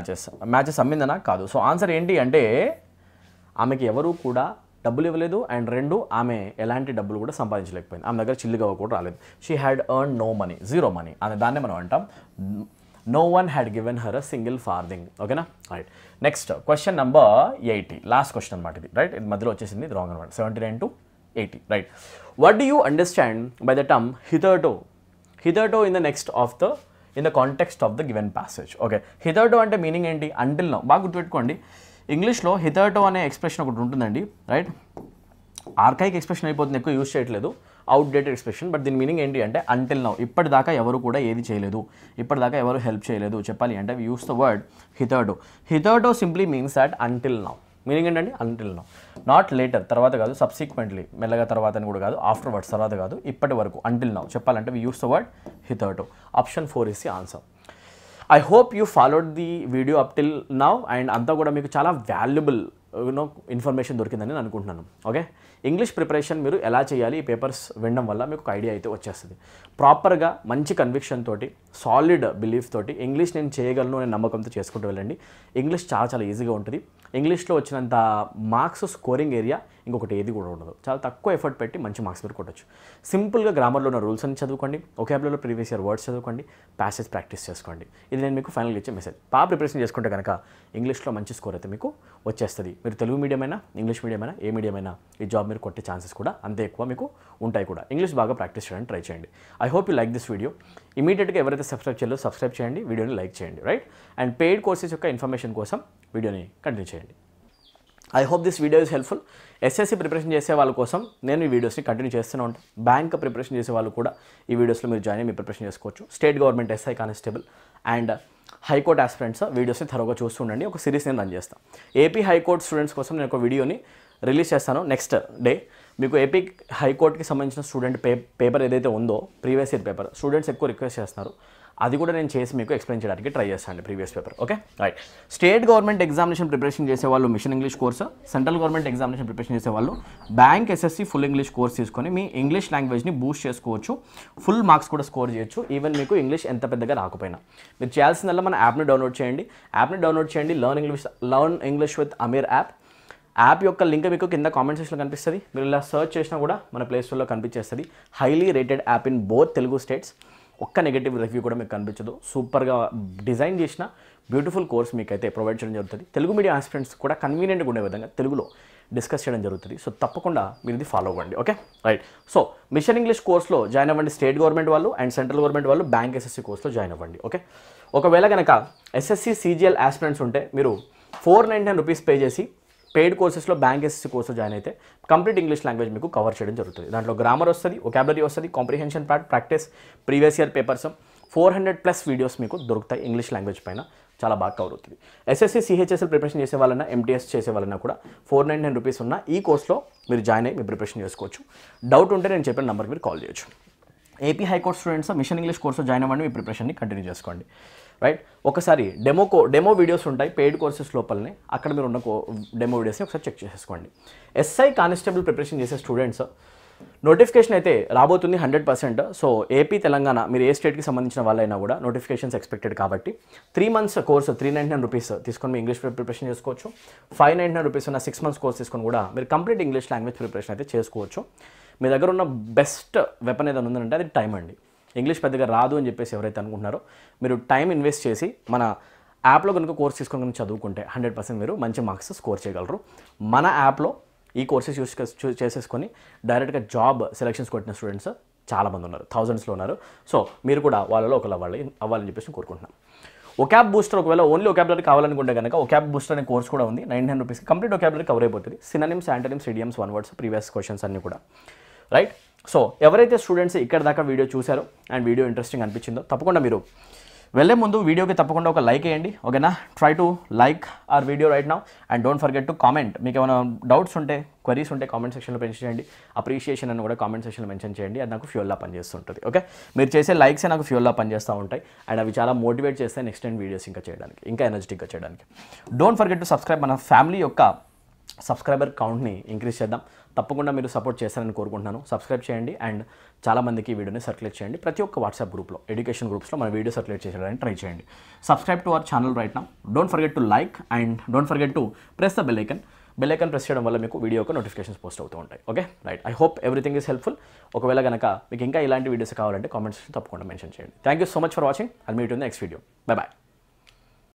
matches అమ్మిందనా? కాదు. సో ఆన్సర్ ఏంటి అంటే ఆమెకి ఎవరు కూడా డబ్బులు ఇవ్వలేదు, అండ్ 2 ఆమె ఎలాంటి డబ్బులు కూడా సంపాదించలేకపోయింది. ఆమె దగ్గర చిల్లిగవ్వ కూడా రాలేదు. She had earn no money, zero money అనే దాన్ని మనం అంటాం no one had given her a single farthing. ఓకేనా, right. Next question number 80, last question అనమాట ఇది, రైట్? ఇది మధ్యలో వచ్చేసింది, ఇది రాంగ్ అనమాట. 79 to 80, right? What do you understand by the term hitherto? Hitherto in the context of the given passage. Okay, hitherto అంటే meaning ఏంటి? Until now. బాగా గుర్తుపెట్టుకోండి, ఇంగ్లీష్లో హిథర్టో అనే ఎక్స్ప్రెషన్ ఒకటి ఉంటుందండి, రైట్? ఆర్కైక్ ఎక్స్ప్రెషన్ అయిపోతుంది, ఎక్కువ యూజ్ చేయట్లేదు, అవుట్డేటెడ్ ఎక్స్ప్రెషన్. బట్ దీని మీనింగ్ ఏంటి అంటే అంటిల్ నౌ, ఇప్పటిదాకా ఎవరు కూడా ఏది చేయలేదు, ఇప్పటిదాకా ఎవరు హెల్ప్ చేయలేదు చెప్పాలి అంటే we use the word hitherto. Hitherto simply means that until now. Meaning ఏంటండి? అంటిల్ నౌ, నాట్ లేటర్, తర్వాత కాదు, సబ్సిక్వెంట్లీ, మెల్లగా తర్వాత అని కూడా కాదు, ఆఫ్టర్ వర్డ్స్, తర్వాత కాదు, ఇప్పటి వరకు, అంటిల్ నౌ చెప్పాలంటే we use the word hitherto. Option 4 is the answer. I hope you followed the video up till now, and అంతా కూడా మీకు చాలా వాల్యుబుల్ ఇన్ఫర్మేషన్ దొరికిందని నేను అనుకుంటున్నాను. ఓకే, ఇంగ్లీష్ ప్రిపరేషన్ మీరు ఎలా చేయాలి ఈ పేపర్స్ వినడం వల్ల మీకు ఒక ఐడియా అయితే వచ్చేస్తుంది. ప్రాపర్గా మంచి కన్విక్షన్ తోటి, సాలిడ్ బిలీఫ్ తోటి ఇంగ్లీష్ నేను చేయగలను అనే నమ్మకంతో చేసుకుంటూ వెళ్ళండి. ఇంగ్లీష్ చాలా ఈజీగా ఉంటుంది. ఇంగ్లీష్లో వచ్చినంత మార్క్స్ స్కోరింగ్ ఏరియా ఇంకొకటి ఏది కూడా ఉండదు. చాలా తక్కువ ఎఫర్ట్ పెట్టి మంచి మార్క్స్ మీరు కొట్టచ్చు. సింపుల్గా గ్రామర్లో ఉన్న రూల్స్ అన్ని చదువుకోండి, ఒకాబులరీలో ప్రీవియస్ ఇయర్ వర్డ్స్ చదువుకోండి, ప్యాసేజ్ ప్రాక్టీస్ చేసుకోండి. ఇది నేను మీకు ఫైనల్గా ఇచ్చే మెసేజ్. ప్రిపరేషన్ చేసుకుంటే కనుక ఇంగ్లీష్లో మంచి స్కోర్ అయితే మీకు వచ్చేస్తుంది. మీరు తెలుగు మీడియం అయినా, ఇంగ్లీష్ మీడియం అయినా, ఏ మీడియం అయినా ఈ జాబ్ మీరు కొట్టే ఛాన్సెస్ కూడా అంతే ఎక్కువ మీకు ఉంటాయి కూడా. ఇంగ్లీష్ బాగా ప్రాక్టీస్ చేయడానికి ట్రై చేయండి. I hope you like this video. ఇమీడియట్గా ఎవరైతే సబ్స్క్రైబ్ చేయాలో సబ్స్క్రైబ్ చేయండి, వీడియోని లైక్ చేయండి, రైట్? అండ్ పెయిడ్ కోర్సెస్ యొక్క ఇన్ఫర్మేషన్ కోసం వీడియోని కంటిన్యూ చేయండి. I hope this video is helpful. SSC preparation చేసే వాళ్ళ కోసం నేను ఈ వీడియోస్ని కంటిన్యూ చేస్తూనే ఉంటాను. బ్యాంక్ ప్రిపరేషన్ చేసే వాళ్ళు కూడా ఈ వీడియోస్లో మీరు జాయిన్ అయ్యి మీ ప్రిపరేషన్ చేసుకోవచ్చు. State government SI constable and high court aspirants వీడియోస్ని థరోగా చూస్తూ ఉండండి. ఒక సిరీస్ నేను రన్ చేస్తాను. ఏపీ హైకోర్ట్ స్టూడెంట్స్ కోసం నేను ఒక వీడియోని రిలీజ్ చేస్తాను నెక్స్ట్ డే. మీకు ఏపీ హైకోర్టుకి సంబంధించిన స్టూడెంట్ పేపర్ ఏదైతే ఉందో ప్రీవియస్ ఇయర్ పేపర్ స్టూడెంట్స్ ఎక్కువ రిక్వెస్ట్ చేస్తున్నారు, అది కూడా నేను చేసి మీకు ఎక్స్ప్లెయిన్ చేయడానికి ట్రై చేస్తాను previous paper. Okay, right. State government examination preparation చేసేవాళ్ళు mission English course, central government examination preparation చేసేవాళ్ళు bank SSC full English course తీసుకొని మీ ఇంగ్లీష్ లాంగ్వేజ్ని బూస్ట్ చేసుకోవచ్చు. ఫుల్ మార్క్స్ కూడా స్కోర్ చేయొచ్చు, ఈవెన్ మీకు ఇంగ్లీష్ ఎంత పెద్దగా రాకపోయినా. మీరు చేయాల్సిందల్లా మన యాప్ని డౌన్లోడ్ చేయండి. Learn English with Aamir app యొక్క లింక్ మీకు కింద కామెంట్ సెక్షన్లో కనిపిస్తుంది. మీరు ఇలా సర్చ్ చేసినా కూడా మన ప్లే స్టోర్లో కనిపించేస్తుంది. Highly rated app in both Telugu states. ఒక్క నెగటివ్ రివ్యూ కూడా మీకు కనిపించదు. సూపర్గా డిజైన్ చేసిన బ్యూటిఫుల్ కోర్స్ మీకైతే ప్రొవైడ్ చేయడం జరుగుతుంది. తెలుగు మీడియం ఆస్పిరెంట్స్ కూడా కన్వీనియంట్గా ఉండే విధంగా తెలుగులో డిస్కస్ చేయడం జరుగుతుంది. సో తప్పకుండా మీరు ఇది ఫాలో అవ్వండి. Okay, right. So mission English కోర్స్లో జాయిన్ అవ్వండి స్టేట్ గవర్నమెంట్ వాళ్ళు, అండ్ సెంట్రల్ గవర్నమెంట్ వాళ్ళు బ్యాంక్ ఎస్ఎస్సి కోర్స్లో జాయిన్ అవ్వండి. ఓకే, ఒకవేళ కనుక ఎస్ఎస్సి సిజిఎల్ ఆస్పిరెంట్స్ ఉంటే మీరు 499 రూపీస్ పే చేసి పెయిడ్ కోర్సెస్లో బ్యాంక్ ఎస్ఎస్సి కోర్సు జాయిన్ అయితే కంప్లీట్ ఇంగ్లీష్ లాంగ్వేజ్ మీకు కవర్ చేయడం జరుగుతుంది. దాంట్లో గ్రామర్ వస్తుంది, వొకాబులరీ వస్తుంది, comprehension practice, previous year papers, 400+ videos మీకు దొరుకుతాయి ఇంగ్లీష్ లాంగ్వేజ్ పైన. చాలా బాగా కవర్ అవుతుంది. ఎస్ఎస్సి సిహెచ్ఎస్ఎల్ ప్రిపరేషన్ చేసే వాళ్ళన్నా, ఎంటీఎస్ చేసే వాళ్ళన్నా కూడా 499 రూపీస్ ఉన్న ఈ కోర్స్లో మీరు జాయిన్ అయ్యి మీ ప్రిపరేషన్ చేసుకోవచ్చు. డౌట్ ఉంటే నేను చెప్పిన నెంబర్కి మీరు కాల్ చేయొచ్చు. AP high court students mission English course join అవ్వండి, మీ ప్రిపరేషన్ని కంటిన్యూ చేసుకోండి. రైట్, ఒకసారి డెమో వీడియోస్ ఉంటాయి పెయిడ్ కోర్సెస్ లోపలనే, అక్కడ మీరు ఉన్న డెమో వీడియోస్ని ఒకసారి చెక్ చేసేసుకోండి. ఎస్ఐ కానిస్టేబుల్ ప్రిపరేషన్ చేసే స్టూడెంట్స్ నోటిఫికేషన్ అయితే రాబోతుంది 100%. సో ఏపీ తెలంగాణ మీరు ఏ స్టేట్కి సంబంధించిన వాళ్ళైనా కూడా నోటిఫికేషన్స్ ఎక్స్పెక్టెడ్ కాబట్టి 3 months కోర్సు 399 రూపీస్ తీసుకొని మీ ఇంగ్లీష్ ప్రిపరేషన్ చేసుకోవచ్చు. 599 రూపీస్ ఉన్న 6 months కోర్స్ తీసుకొని కూడా మీరు కంప్లీట్ ఇంగ్లీష్ లాంగ్వేజ్ ప్రిపరేషన్ అయితే చేసుకోవచ్చు. మీ దగ్గర ఉన్న బెస్ట్ వెపన్ ఏదైనా ఉందంటే అది టైం అండి. ఇంగ్లీష్ పెద్దగా రాదు అని చెప్పేసి ఎవరైతే అనుకుంటున్నారో మీరు టైం ఇన్వెస్ట్ చేసి మన యాప్లో కనుక కోర్స్ తీసుకొని కనుక చదువుకుంటే 100% మీరు మంచి మార్క్స్ స్కోర్ చేయగలరు. మన యాప్లో ఈ కోర్సెస్ యూస్ చేసేసుకొని డైరెక్ట్గా జాబ్ సెలెక్షన్స్ కొట్టిన స్టూడెంట్స్ చాలామంది ఉన్నారు, థౌజండ్స్లో ఉన్నారు. సో మీరు కూడా వాళ్ళలో ఒకరు అవ్వాలని చెప్పేసి కోరుకుంటున్నాం. ఒకాబ్ బూస్టర్ ఒకవేళ ఓన్లీ ఒకాబులరీ కావాలనుకుంటే కనుక ఒకాబ్ బూస్టర్ అనే కోర్స్ కూడా ఉంది. 99 రూపీస్కి కంప్లీట్ ఒకాబులరీ కవర్ అయిపోతుంది. Synonyms, antonyms, idioms, one words, previous questions అన్నీ కూడా. రైట్, సో ఎవరైతే స్టూడెంట్స్ ఇక్కడ దాకా వీడియో చూసారో అండ్ వీడియో ఇంట్రెస్టింగ్ అనిపించిందో తప్పకుండా మీరు వెళ్ళే ముందు వీడియోకి తప్పకుండా ఒక లైక్ వేయండి. ఓకేనా, try to like our video right now and don't forget to comment. మీకు ఏమైనా డౌట్స్ ఉంటే, క్వరీస్ ఉంటే కామెంట్ సెక్షన్లో మెన్షన్ చేయండి. అప్రిషియేషన్ అని కూడా కామెంట్ సెక్షన్లో మెన్షన్ చేయండి. అది నాకు ఫ్యూయల్లా పనిచేస్తుంటుంది. ఓకే, మీరు చేసే లైక్సే నాకు ఫ్యూయల్లా పనిచేస్తూ ఉంటాయి అండ్ అవి చాలా మోటివేట్ చేస్తాయి నెక్స్ట్ టైం వీడియోస్ ఇంకా చేయడానికి, ఇంకా ఎనర్జెటిక్గా చేయడానికి. Don't forget to subscribe. మన ఫ్యామిలీ యొక్క సబ్స్క్రైబర్ కౌంట్ని ఇంక్రీజ్ చేద్దాం. తప్పకుండా మీరు సపోర్ట్ చేస్తారని కోరుకుంటున్నాను. సబ్స్క్రైబ్ చేయండి అండ్ చాలామందికి ఈ వీడియోని సర్క్యులేట్ చేయండి. ప్రతి ఒక్క వాట్సాప్ గ్రూప్లో, ఎడ్యుకేషన్ గ్రూప్స్లో మన వీడియో సర్క్యులేట్ చేయడానికి ట్రై చేయండి. Subscribe to our channel right now. Don't forget to like and don't forget to press the bell icon. Bell icon press చేయడం వల్ల మీకు వీడియో యొక్క నోటిఫికేషన్స్ పోస్ట్ అవుతూ ఉంటాయి. Okay right, I hope everything is helpful. ఒకవేళ కనుక మీకు ఇంకా ఇలాంటి వీడియోస్ కావాలంటే కామెంట్స్ తప్పకుండా మెన్షన్ చేయండి. Thank you so much for watching. I'll meet in the next video. Bye bye.